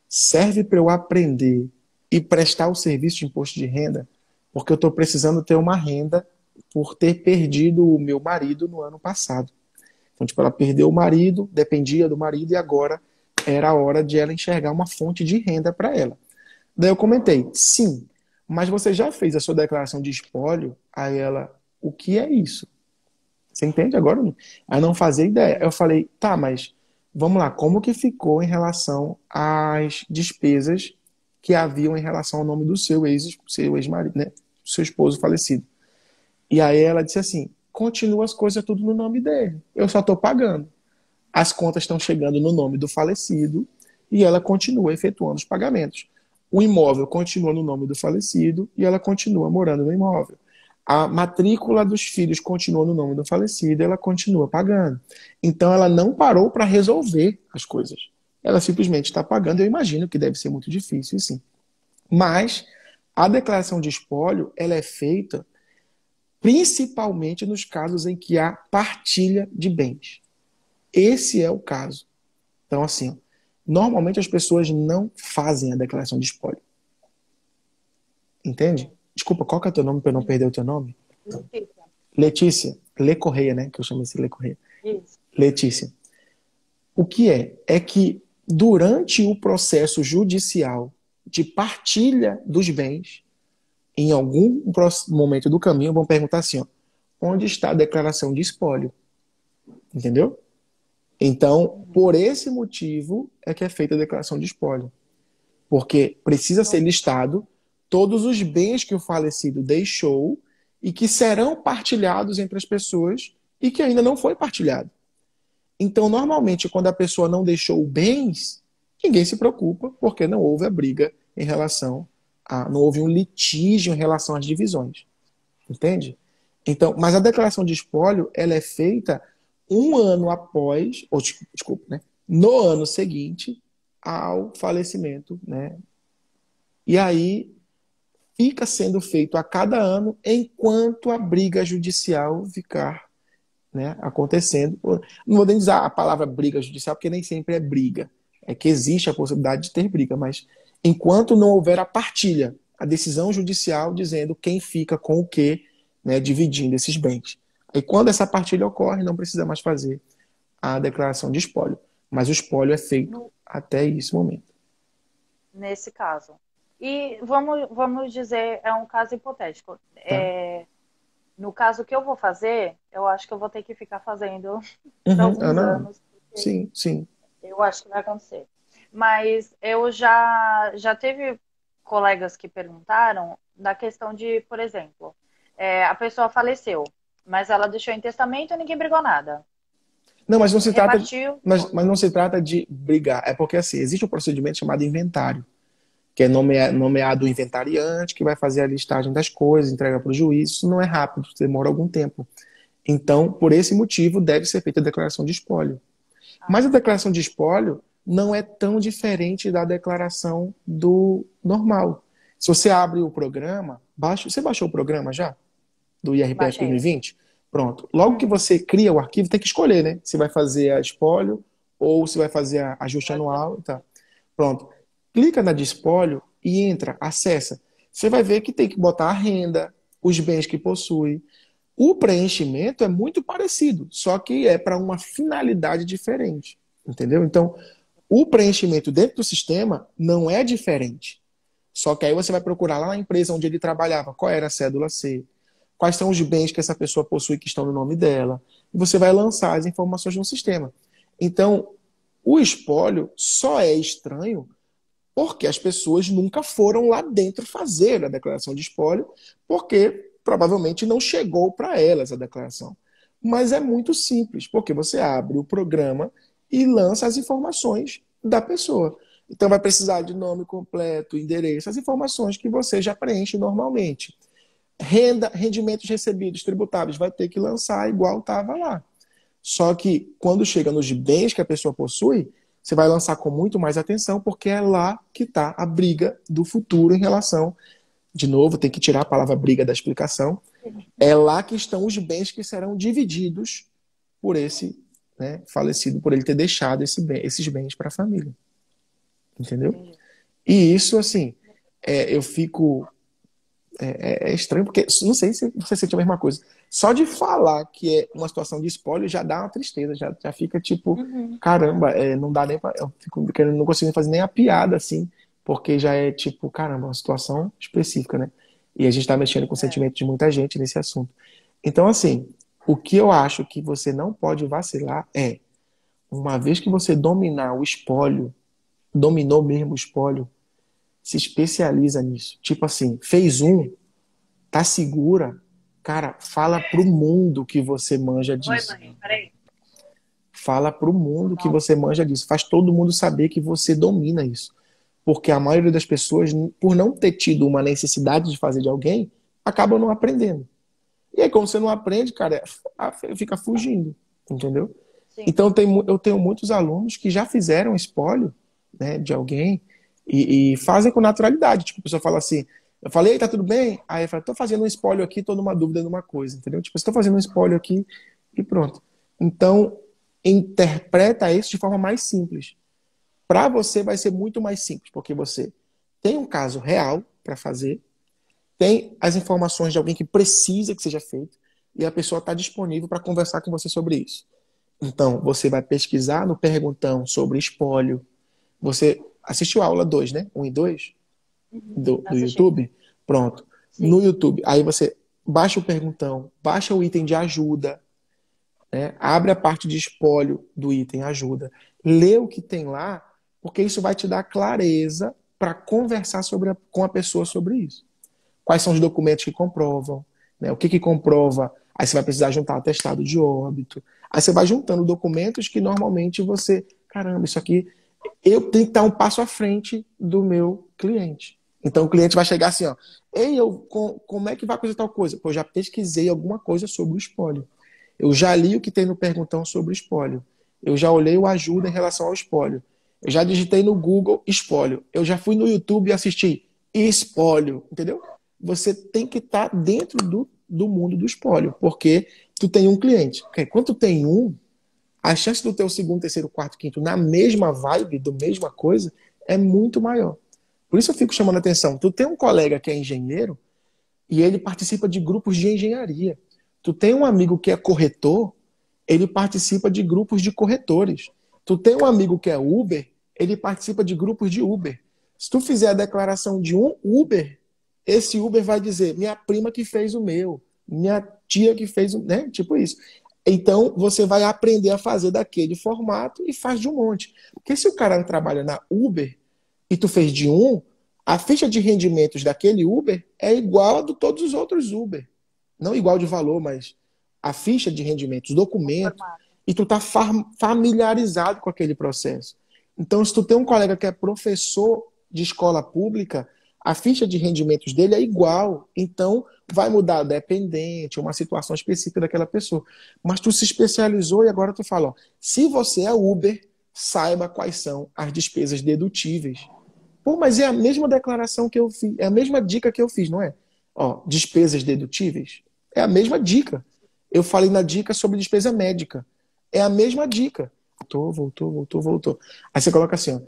serve para eu aprender e prestar o serviço de imposto de renda, porque eu estou precisando ter uma renda por ter perdido o meu marido no ano passado. Então, tipo, ela perdeu o marido, dependia do marido, e agora era a hora de ela enxergar uma fonte de renda para ela. Daí eu comentei, sim, mas você já fez a sua declaração de espólio? Aí ela, o que é isso? Você entende agora? Ela não fazia ideia. Sim. Eu falei, tá, mas vamos lá, como que ficou em relação às despesas que haviam em relação ao nome do seu ex-marido, né? Seu esposo falecido. E aí ela disse assim, continua as coisas tudo no nome dele. Eu só estou pagando. As contas estão chegando no nome do falecido e ela continua efetuando os pagamentos. O imóvel continua no nome do falecido e ela continua morando no imóvel. A matrícula dos filhos continua no nome do falecido e ela continua pagando. Então ela não parou para resolver as coisas. Ela simplesmente está pagando. Eu imagino que deve ser muito difícil, sim. Mas A declaração de espólio, ela é feita principalmente nos casos em que há partilha de bens. Esse é o caso. Então, assim, ó, normalmente as pessoas não fazem a declaração de espólio. Entende? Desculpa, qual que é o teu nome para eu não perder o teu nome? Letícia. Letícia. Lê Correia, né? Que eu chamo esse Lê Correia. Isso. Letícia. O que é? É que durante o processo judicial de partilha dos bens, em algum momento do caminho, vão perguntar assim, ó, onde está a declaração de espólio? Entendeu? Então, por esse motivo é que é feita a declaração de espólio. Porque precisa ser listado todos os bens que o falecido deixou e que serão partilhados entre as pessoas e que ainda não foi partilhado. Então, normalmente, quando a pessoa não deixou bens, ninguém se preocupa, porque não houve a briga em relação a... não houve um litígio em relação às divisões. Entende? Então, mas a declaração de espólio, ela é feita um ano após, ou desculpa, né? No ano seguinte ao falecimento, né? E aí fica sendo feito a cada ano enquanto a briga judicial ficar, né, acontecendo. Não vou nem usar a palavra briga judicial, porque nem sempre é briga. É que existe a possibilidade de ter briga, mas enquanto não houver a partilha, a decisão judicial dizendo quem fica com o quê, né, dividindo esses bens. E quando essa partilha ocorre, não precisa mais fazer a declaração de espólio. Mas o espólio é feito até esse momento. Nesse caso. E vamos dizer, é um caso hipotético. Tá? No caso que eu vou fazer, eu acho que eu vou ter que ficar fazendo por Uhum, alguns não. anos. Sim, sim. Eu acho que vai acontecer. Mas eu já teve colegas que perguntaram da questão de, por exemplo, a pessoa faleceu, mas ela deixou em testamento e ninguém brigou nada. Não, mas não se trata, Repartiu. mas não se trata de brigar. É porque assim, existe um procedimento chamado inventário, que é nomeado o inventariante, que vai fazer a listagem das coisas, entrega para o juiz. Isso não é rápido, demora algum tempo. Então, por esse motivo, deve ser feita a declaração de espólio. Mas a declaração de espólio não é tão diferente da declaração do normal. Se você abre o programa, você baixou o programa já? Do IRPF Baixei. 2020? Pronto. Logo que você cria o arquivo, tem que escolher, né? Se vai fazer a espólio ou se vai fazer a ajuste anual. Tá. Pronto. Clica na de espólio e entra, acessa. Você vai ver que tem que botar a renda, os bens que possui. O preenchimento é muito parecido, só que é para uma finalidade diferente. Entendeu? Então, o preenchimento dentro do sistema não é diferente. Só que aí você vai procurar lá na empresa onde ele trabalhava, qual era a cédula C, quais são os bens que essa pessoa possui que estão no nome dela, e você vai lançar as informações no sistema. Então, o espólio só é estranho porque as pessoas nunca foram lá dentro fazer a declaração de espólio, porque provavelmente não chegou para elas a declaração. Mas é muito simples, porque você abre o programa e lança as informações da pessoa. Então vai precisar de nome completo, endereço, as informações que você já preenche normalmente. Rendimentos recebidos, tributáveis, vai ter que lançar igual estava lá. Só que quando chega nos bens que a pessoa possui, você vai lançar com muito mais atenção, porque é lá que está a briga do futuro em relação... De novo, tem que tirar a palavra briga da explicação. É lá que estão os bens que serão divididos por esse, né, falecido, por ele ter deixado esses bens para a família. Entendeu? E isso, assim, eu fico... É estranho, porque não sei se você sente a mesma coisa. Só de falar que é uma situação de espólio já dá uma tristeza, já fica tipo, caramba, não dá nem pra... Eu fico, não consigo fazer nem a piada, assim, porque já é tipo, caramba, uma situação específica, né? E a gente tá mexendo com o sentimento de muita gente nesse assunto. Então, assim, o que eu acho que você não pode vacilar é, uma vez que você dominar o espólio, dominou mesmo o espólio, se especializa nisso. Tipo assim, fez tá segura, cara, fala pro mundo que você manja disso. Oi, mãe, peraí. Fala pro mundo que você manja disso. Faz todo mundo saber que você domina isso. Porque a maioria das pessoas, por não ter tido uma necessidade de fazer de alguém, acabam não aprendendo. E aí, como você não aprende, cara, fica fugindo, entendeu? Sim. Então, eu tenho muitos alunos que já fizeram espólio, né, de alguém e fazem com naturalidade. Tipo, a pessoa fala assim, Eu falei, "Ei, tá tudo bem?" Aí eu falei, tô fazendo um espólio aqui, tô numa dúvida numa coisa, entendeu? Tipo, estou fazendo um espólio aqui e pronto. Então, interpreta isso de forma mais simples. Para você vai ser muito mais simples, porque você tem um caso real para fazer, tem as informações de alguém que precisa que seja feito, e a pessoa está disponível para conversar com você sobre isso. Então, você vai pesquisar no Perguntão sobre espólio. Você assistiu a aula 2, né? Um e 2 Uhum. do Assisti. YouTube? Pronto. No Sim. YouTube, aí você baixa o Perguntão, baixa o item de ajuda, né? Abre a parte de espólio do item ajuda. Lê o que tem lá, porque isso vai te dar clareza para conversar com a pessoa sobre isso. Quais são os documentos que comprovam, né? O que que comprova? Aí você vai precisar juntar atestado de óbito. Aí você vai juntando documentos que normalmente você, caramba, isso aqui eu tenho que estar um passo à frente do meu cliente. Então o cliente vai chegar assim, ó, ei, como é que vai fazer tal coisa? Pô, eu já pesquisei alguma coisa sobre o espólio. Eu já li o que tem no Perguntão sobre o espólio. Eu já olhei o ajuda em relação ao espólio. Eu já digitei no Google espólio. Eu já fui no YouTube e assisti espólio, entendeu? Você tem que estar dentro do mundo do espólio, porque tu tem um cliente. Porque quando tu tem um, a chance do teu segundo, terceiro, quarto, quinto na mesma vibe, do mesma coisa, é muito maior. Por isso eu fico chamando a atenção. Tu tem um colega que é engenheiro e ele participa de grupos de engenharia. Tu tem um amigo que é corretor, ele participa de grupos de corretores. Tu tem um amigo que é Uber, ele participa de grupos de Uber. Se tu fizer a declaração de um Uber, esse Uber vai dizer, minha prima que fez o meu, minha tia que fez o, né? Tipo isso. Então, você vai aprender a fazer daquele formato e faz de um monte. Porque se o cara trabalha na Uber e tu fez de um, a ficha de rendimentos daquele Uber é igual a de todos os outros Uber. Não igual de valor, mas a ficha de rendimentos, documento, Formato. e tu tá familiarizado com aquele processo. Então, se tu tem um colega que é professor de escola pública, a ficha de rendimentos dele é igual. Então, vai mudar dependente, uma situação específica daquela pessoa. Mas tu se especializou e agora tu fala, ó, se você é Uber, saiba quais são as despesas dedutíveis. Pô, mas é a mesma declaração que eu fiz, é a mesma dica que eu fiz, não é? Ó, despesas dedutíveis. É a mesma dica. Eu falei na dica sobre despesa médica. É a mesma dica. Voltou. Aí você coloca assim, ó.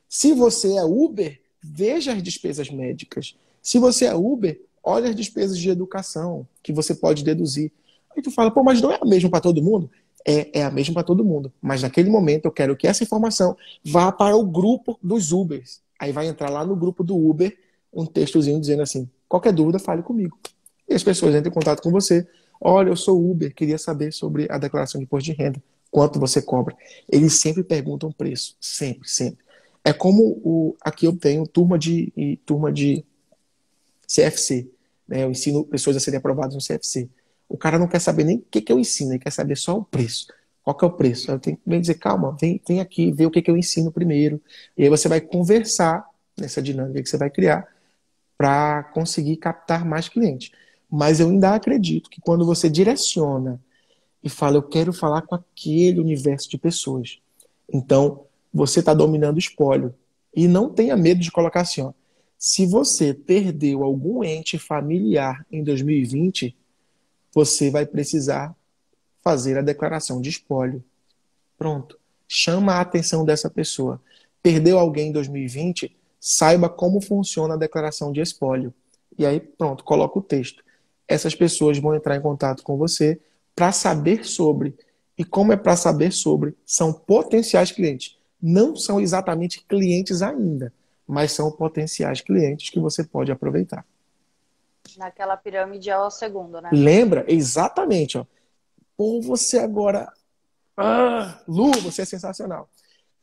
Se você é Uber, veja as despesas médicas. Se você é Uber, olha as despesas de educação que você pode deduzir. Aí tu fala, pô, mas não é a mesma para todo mundo? É a mesma para todo mundo. Mas naquele momento eu quero que essa informação vá para o grupo dos Ubers. Aí vai entrar lá no grupo do Uber um textozinho dizendo assim: qualquer dúvida, fale comigo. E as pessoas entram em contato com você. Olha, eu sou Uber, queria saber sobre a declaração de imposto de renda. Quanto você cobra? Eles sempre perguntam o preço. Sempre, sempre. É como aqui eu tenho turma de CFC. Né? Eu ensino pessoas a serem aprovadas no CFC. O cara não quer saber nem o que eu ensino, ele quer saber só o preço. Qual que é o preço? Eu tenho que dizer, calma, vem aqui, vê o que eu ensino primeiro. E aí você vai conversar nessa dinâmica que você vai criar para conseguir captar mais clientes. Mas eu ainda acredito que quando você direciona e fala, eu quero falar com aquele universo de pessoas. Então, você está dominando o espólio. E não tenha medo de colocar assim, ó. Se você perdeu algum ente familiar em 2020, você vai precisar fazer a declaração de espólio. Pronto. Chama a atenção dessa pessoa. Perdeu alguém em 2020, saiba como funciona a declaração de espólio. E aí, pronto, coloca o texto. Essas pessoas vão entrar em contato com você para saber sobre. E como é para saber sobre, são potenciais clientes. Não são exatamente clientes ainda, mas são potenciais clientes que você pode aproveitar. Naquela pirâmide é o segundo, né? Lembra? Exatamente. Ó. Pô, você agora. Ah, Lu, você é sensacional.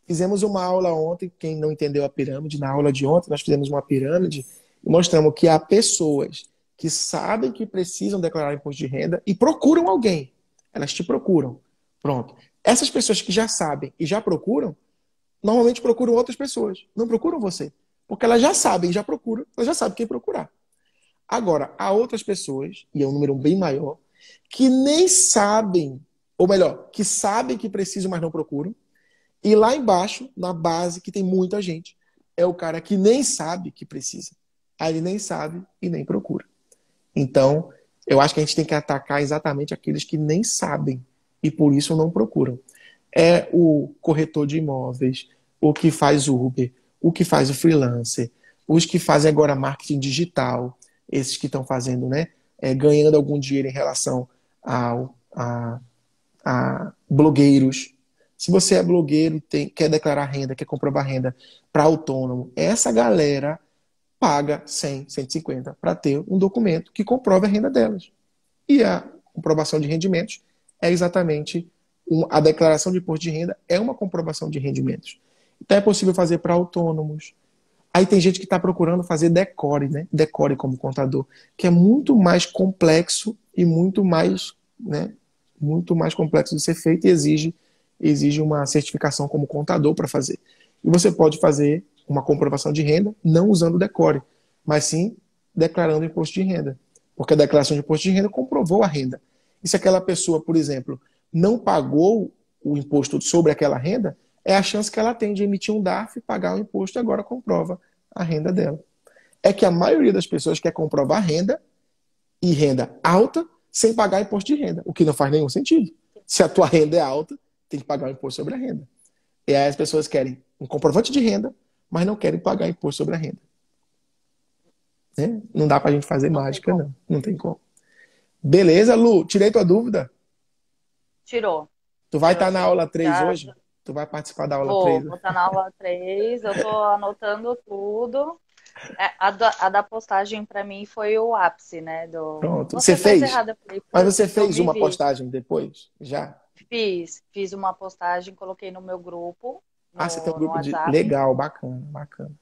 Fizemos uma aula ontem, quem não entendeu a pirâmide, na aula de ontem nós fizemos uma pirâmide e mostramos que há pessoas que sabem que precisam declarar imposto de renda e procuram alguém. Elas te procuram. Pronto. Essas pessoas que já sabem e já procuram, normalmente procuram outras pessoas. Não procuram você. Porque elas já sabem, já procuram, elas já sabem quem procurar. Agora, há outras pessoas, e é um número bem maior, que nem sabem, ou melhor, que sabem que precisam, mas não procuram. E lá embaixo, na base, que tem muita gente, é o cara que nem sabe que precisa. Aí ele nem sabe e nem procura. Então, eu acho que a gente tem que atacar exatamente aqueles que nem sabem e por isso não procuram. É o corretor de imóveis, o que faz Uber, o que faz o freelancer, os que fazem agora marketing digital, esses que estão fazendo, né, ganhando algum dinheiro em relação a blogueiros. Se você é blogueiro e quer declarar renda, quer comprovar renda para autônomo, essa galera paga 100, 150 para ter um documento que comprove a renda delas. E a comprovação de rendimentos é exatamente a declaração de imposto de renda é uma comprovação de rendimentos. Então é possível fazer para autônomos. Aí tem gente que está procurando fazer decore, né? Decore como contador, que é muito mais complexo e muito mais, né? Muito mais complexo de ser feito e exige uma certificação como contador para fazer. E você pode fazer uma comprovação de renda não usando o decore, mas sim declarando imposto de renda. Porque a declaração de imposto de renda comprovou a renda. E se aquela pessoa, por exemplo, não pagou o imposto sobre aquela renda, é a chance que ela tem de emitir um DARF, pagar o imposto e agora comprova a renda dela. É que a maioria das pessoas quer comprovar renda e renda alta sem pagar imposto de renda, o que não faz nenhum sentido. Se a tua renda é alta, tem que pagar o imposto sobre a renda. E aí as pessoas querem um comprovante de renda, mas não querem pagar imposto sobre a renda. Né? Não dá pra gente fazer mágica, não. Não tem como. Beleza, Lu? Tirei tua dúvida? Tirou. Tu vai estar na aula 3 hoje? Tu vai participar da aula 3? Vou estar na aula 3, eu tô anotando tudo. A da postagem para mim foi o ápice, né? Pronto. Você fez? Errado, Mas você fez uma postagem depois? Já? Fiz uma postagem, coloquei no meu grupo. Você tem um grupo de... Legal, bacana, bacana.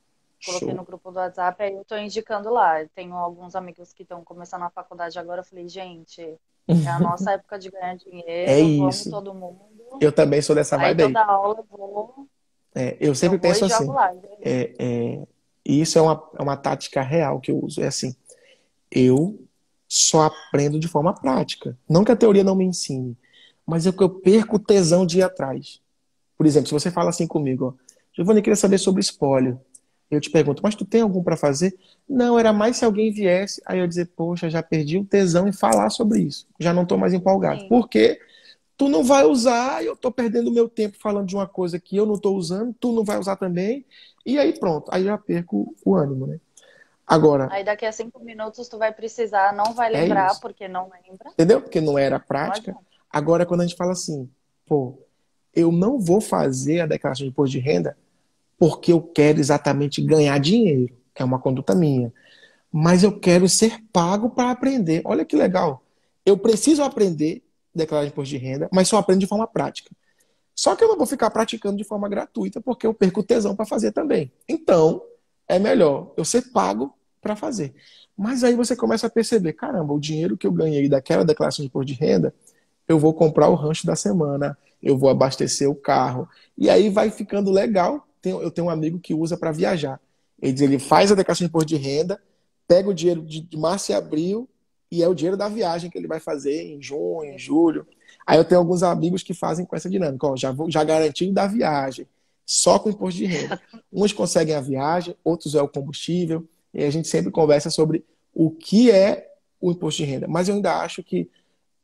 Coloquei Show. no grupo do WhatsApp, aí eu tô indicando lá. Eu tenho alguns amigos que estão começando a faculdade agora. Eu falei, gente, é a nossa época de ganhar dinheiro. É isso. Vamos todo mundo. Eu também sou dessa vibe aí. Toda aula eu vou. Eu sempre penso assim. Lá, e isso é uma tática real que eu uso. É assim, eu só aprendo de forma prática. Não que a teoria não me ensine, mas é que eu perco o tesão de ir atrás. Por exemplo, se você fala assim comigo, ó, Giovanni, queria saber sobre espólio. Eu te pergunto, mas tu tem algum para fazer? Não, era mais se alguém viesse. Aí eu dizer, poxa, já perdi o tesão em falar sobre isso. Já não estou mais empolgado. Sim. Por quê? Tu não vai usar, eu estou perdendo meu tempo falando de uma coisa que eu não estou usando, tu não vai usar também, e aí pronto, aí já perco o ânimo, né? Agora... Aí daqui a 5 minutos tu vai precisar, não vai lembrar, porque não lembra. Entendeu? Porque não era prática. Agora, quando a gente fala assim, pô, eu não vou fazer a declaração de imposto de renda porque eu quero exatamente ganhar dinheiro, é uma conduta minha, mas eu quero ser pago para aprender. Olha que legal. Eu preciso aprender declarar imposto de renda, mas só aprendo de forma prática. Só que eu não vou ficar praticando de forma gratuita, porque eu perco o tesão para fazer também. Então, é melhor eu ser pago para fazer. Mas aí você começa a perceber, caramba, o dinheiro que eu ganhei daquela declaração de imposto de renda, eu vou comprar o rancho da semana, eu vou abastecer o carro. E aí vai ficando legal. Eu tenho um amigo que usa para viajar. Ele faz a declaração de imposto de renda, pega o dinheiro de março e abril, e é o dinheiro da viagem que ele vai fazer em junho, em julho. Aí eu tenho alguns amigos que fazem com essa dinâmica. Ó, já garantiu da viagem, só com imposto de renda. Uns conseguem a viagem, outros é o combustível. E a gente sempre conversa sobre o que é o imposto de renda. Mas eu ainda acho que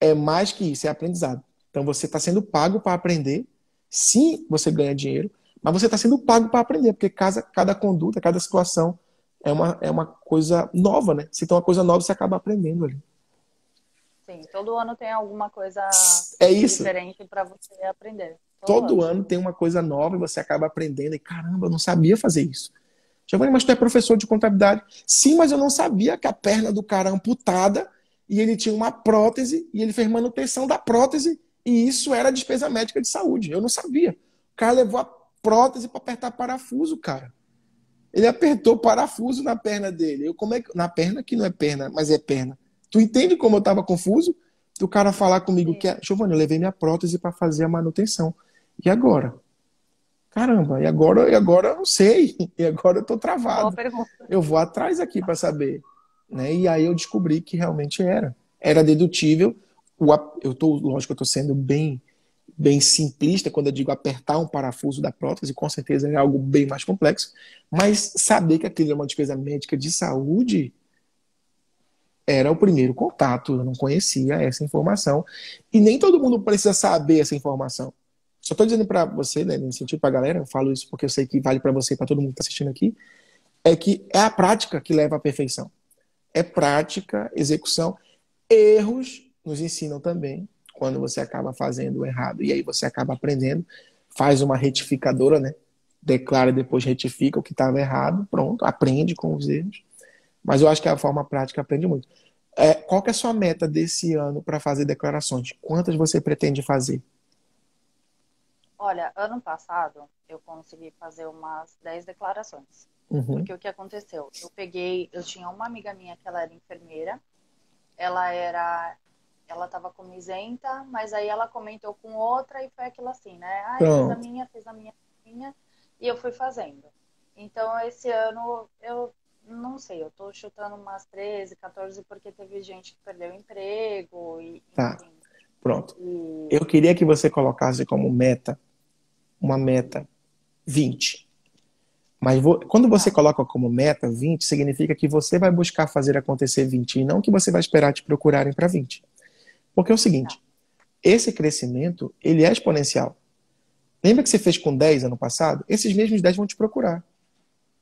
é mais que isso, é aprendizado. Então você está sendo pago para aprender. Sim, você ganha dinheiro, mas você está sendo pago para aprender, porque cada conduta, cada situação é uma coisa nova, né? Se tem uma coisa nova, você acaba aprendendo ali. Sim, todo ano tem alguma coisa diferente para você aprender. Todo ano tem uma coisa nova e você acaba aprendendo. E caramba, eu não sabia fazer isso. Giovanni, mas tu é professor de contabilidade. Sim, mas eu não sabia que a perna do cara amputada e ele tinha uma prótese e ele fez manutenção da prótese e isso era despesa médica de saúde. Eu não sabia. O cara levou a prótese para apertar parafuso, cara. Ele apertou parafuso na perna dele. Na perna que não é perna, mas é perna. Tu entende como eu tava confuso? O cara falar comigo que, Giovanni, eu levei minha prótese para fazer a manutenção. E agora? Caramba, e agora eu não sei. E agora eu tô travado. Eu vou atrás aqui para saber. Né? E aí eu descobri que realmente era. Era dedutível. Lógico que eu tô sendo bem bem simplista quando eu digo apertar um parafuso da prótese, com certeza é algo bem mais complexo, mas saber que aquilo é uma despesa médica de saúde era o primeiro contato, eu não conhecia essa informação, e nem todo mundo precisa saber essa informação. Só estou dizendo para você, né, nesse sentido, para a galera, eu falo isso porque eu sei que vale para você e para todo mundo que está assistindo aqui, é que é a prática que leva à perfeição. É prática, execução. Erros nos ensinam também, quando você acaba fazendo o errado, e aí você acaba aprendendo, faz uma retificadora, né? Declara e depois retifica o que estava errado, pronto, aprende com os erros. Mas eu acho que a forma prática aprende muito. Qual que é a sua meta desse ano para fazer declarações? Quantas você pretende fazer? Olha, ano passado eu consegui fazer umas 10 declarações. Uhum. Porque o que aconteceu? Eu tinha uma amiga minha que ela era enfermeira, ela estava como isenta, mas aí ela comentou com outra e foi aquilo assim, né? Ah, Pronto. fiz a minha, e eu fui fazendo. Então, esse ano, eu não sei, eu tô chutando umas 13, 14, porque teve gente que perdeu o emprego, e Tá, enfim. pronto. E, Eu queria que você colocasse como meta, uma meta 20. Mas quando você tá, coloca como meta 20, significa que você vai buscar fazer acontecer 20 e não que você vai esperar te procurarem para 20. Porque é o tá, seguinte, esse crescimento, ele é exponencial. Lembra que você fez com 10 ano passado? Esses mesmos 10 vão te procurar.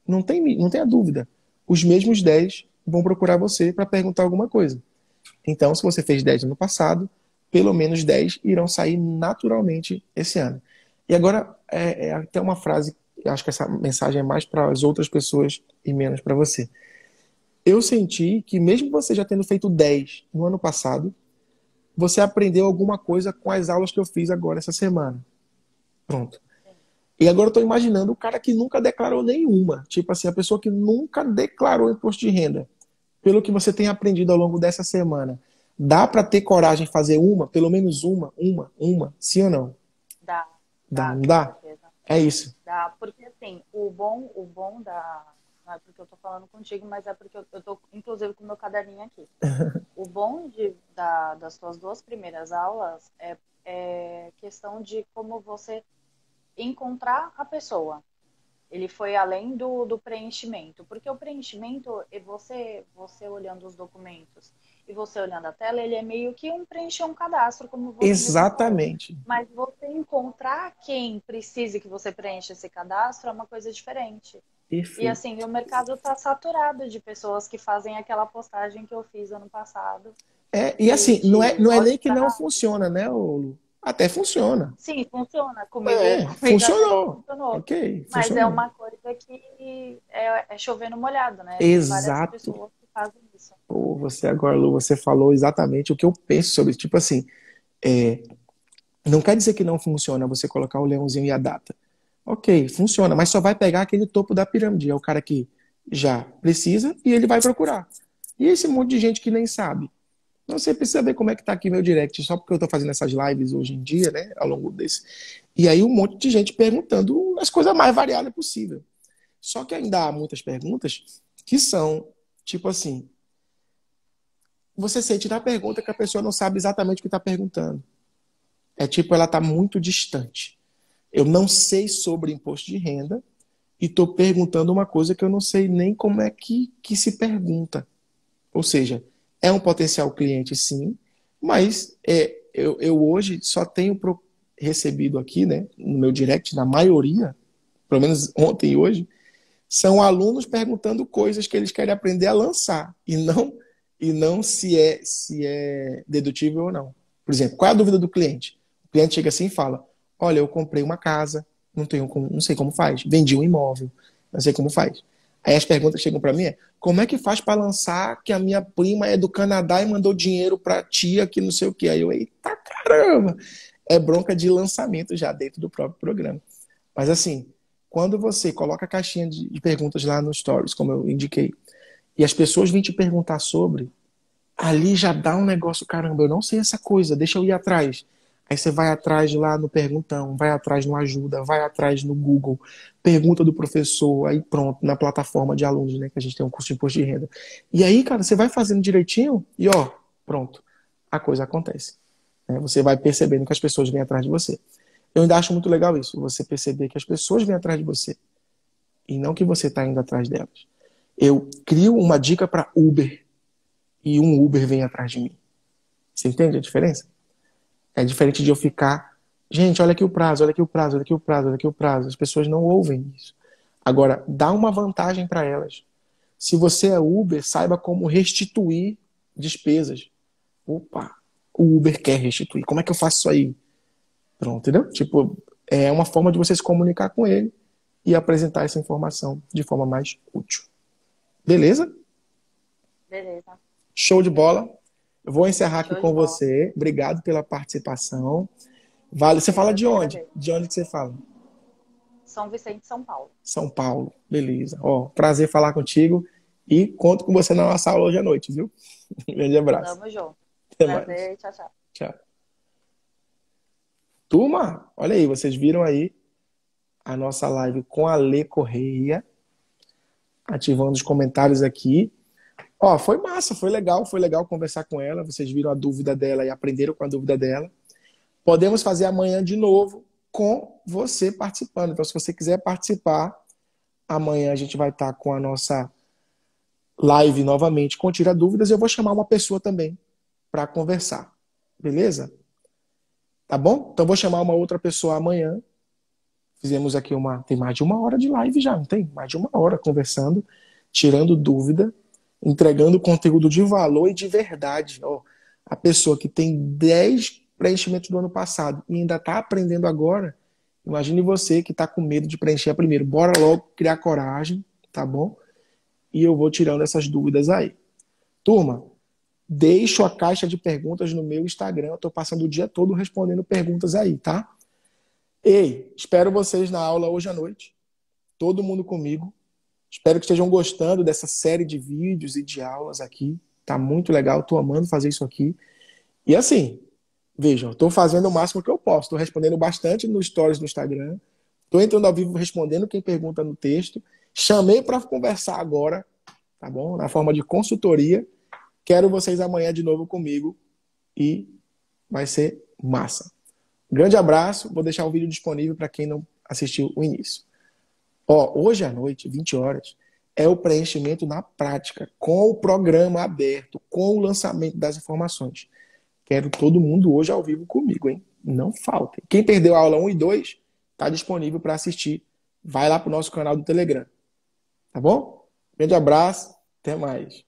Não tenha dúvida. Os mesmos 10 vão procurar você para perguntar alguma coisa. Então, se você fez 10 ano passado, pelo menos 10 irão sair naturalmente esse ano. E agora, é até uma frase, eu acho que essa mensagem é mais para as outras pessoas e menos para você. Eu senti que mesmo você já tendo feito 10 no ano passado, você aprendeu alguma coisa com as aulas que eu fiz agora essa semana. Pronto. sim. E agora eu estou imaginando o cara que nunca declarou nenhuma. Tipo assim, a pessoa que nunca declarou imposto de renda. Pelo que você tem aprendido ao longo dessa semana. Dá para ter coragem de fazer uma, pelo menos uma, sim ou não? Dá, Dá, dá, não com dá? certeza. É isso. Dá, porque assim, o bom não é porque eu tô falando contigo, mas é porque eu tô, inclusive, com o meu caderninho aqui. O bom das suas duas primeiras aulas é questão de como você encontrar a pessoa. Ele foi além do preenchimento, porque o preenchimento, você olhando os documentos e você olhando a tela, ele é meio que preencher um cadastro, como você mesmo falou. Exatamente. Mas você encontrar quem precise que você preencha esse cadastro é uma coisa diferente. E Perfeito. assim, o mercado está saturado de pessoas que fazem aquela postagem que eu fiz ano passado, E assim, não é olhe nem que não para. funciona, né, Lu? Até funciona. Sim, funciona. Comigo até que Funcionou. funcionou. Ok, Mas é funcionou. uma coisa que é chover no molhado, né? Tem várias Exato. pessoas que fazem isso. Pô, você agora, Lu, você falou exatamente o que eu penso sobre isso. Tipo assim, é, não quer dizer que não funciona você colocar o leãozinho e a data. Ok, funciona, mas só vai pegar aquele topo da pirâmide. É o cara que já precisa e ele vai procurar. E esse monte de gente que nem sabe. Então você precisa ver como é que tá aqui meu direct, só porque eu tô fazendo essas lives hoje em dia, né, ao longo desse. E aí um monte de gente perguntando as coisas mais variadas possível. Só que ainda há muitas perguntas que são, tipo assim, você sente na pergunta que a pessoa não sabe exatamente o que está perguntando. É tipo, ela está muito distante. Eu não sei sobre imposto de renda e estou perguntando uma coisa que eu não sei nem como é que se pergunta. Ou seja, é um potencial cliente, sim, mas eu hoje só tenho recebido aqui, né, no meu direct, na maioria, pelo menos ontem e hoje, são alunos perguntando coisas que eles querem aprender a lançar e não se é dedutível ou não. Por exemplo, qual é a dúvida do cliente? O cliente chega assim e fala: olha, eu comprei uma casa, não sei como faz. Vendi um imóvel, não sei como faz. Aí as perguntas chegam para mim como é que faz para lançar que a minha prima é do Canadá e mandou dinheiro para tia que não sei o que. Aí eu, eita caramba! É bronca de lançamento já dentro do próprio programa. Mas assim, quando você coloca a caixinha de perguntas lá no Stories, como eu indiquei, e as pessoas vêm te perguntar sobre, ali já dá um negócio, caramba, eu não sei essa coisa, deixa eu ir atrás. Aí você vai atrás lá no Perguntão, vai atrás no Ajuda, vai atrás no Google, pergunta do professor, aí pronto, na plataforma de alunos, né, que a gente tem um curso de imposto de renda. E aí, cara, você vai fazendo direitinho e ó, pronto, a coisa acontece. né? Você vai percebendo que as pessoas vêm atrás de você. Eu ainda acho muito legal isso, você perceber que as pessoas vêm atrás de você e não que você está indo atrás delas. Eu crio uma dica para Uber e um Uber vem atrás de mim. Você entende a diferença? É diferente de eu ficar, gente, olha aqui o prazo, olha aqui o prazo, olha aqui o prazo, olha aqui o prazo. As pessoas não ouvem isso. Agora, dá uma vantagem para elas. Se você é Uber, saiba como restituir despesas. Opa, o Uber quer restituir. Como é que eu faço isso aí? Pronto, entendeu? Tipo, é uma forma de você se comunicar com ele e apresentar essa informação de forma mais útil. Beleza? Beleza. Show de bola. Eu vou encerrar aqui Show de com bola. você. Obrigado pela participação. Vale. Você fala Eu de que onde? agradeço. De onde que você fala? São Vicente, São Paulo. São Paulo. Beleza. Ó, prazer falar contigo e conto com você na nossa aula hoje à noite, viu? Um grande abraço. Tamo junto. Até mais. Prazer. Tchau, tchau. Tchau. Turma, olha aí, vocês viram aí a nossa live com a Lê Correia, ativando os comentários aqui. Ó, foi massa, foi legal conversar com ela. Vocês viram a dúvida dela e aprenderam com a dúvida dela. Podemos fazer amanhã de novo com você participando. Então, se você quiser participar, amanhã a gente vai estar com a nossa live novamente com Tira Dúvidas. Eu vou chamar uma pessoa também para conversar. Beleza? Tá bom? Então, vou chamar uma outra pessoa amanhã. Fizemos aqui tem mais de 1 hora de live já, não tem? Mais de 1 hora conversando, tirando dúvida, entregando conteúdo de valor e de verdade. Ó, a pessoa que tem 10 preenchimentos do ano passado e ainda está aprendendo agora, imagine você que está com medo de preencher a primeira. Bora logo criar coragem, tá bom? E eu vou tirando essas dúvidas aí. Turma, deixo a caixa de perguntas no meu Instagram. Eu estou passando o dia todo respondendo perguntas aí, tá? Ei, espero vocês na aula hoje à noite. Todo mundo comigo. Espero que estejam gostando dessa série de vídeos e de aulas aqui. Tá muito legal, tô amando fazer isso aqui. E assim, vejam, tô fazendo o máximo que eu posso. Tô respondendo bastante nos stories do Instagram. Tô entrando ao vivo respondendo quem pergunta no texto. Chamei para conversar agora, tá bom? Na forma de consultoria. Quero vocês amanhã de novo comigo e vai ser massa. Grande abraço. Vou deixar o vídeo disponível para quem não assistiu o início. Ó, hoje à noite, 20 horas, é o preenchimento na prática, com o programa aberto, com o lançamento das informações. Quero todo mundo hoje ao vivo comigo, hein? Não faltem. Quem perdeu a aula 1 e 2, está disponível para assistir. Vai lá para o nosso canal do Telegram. Tá bom? Grande abraço. Até mais.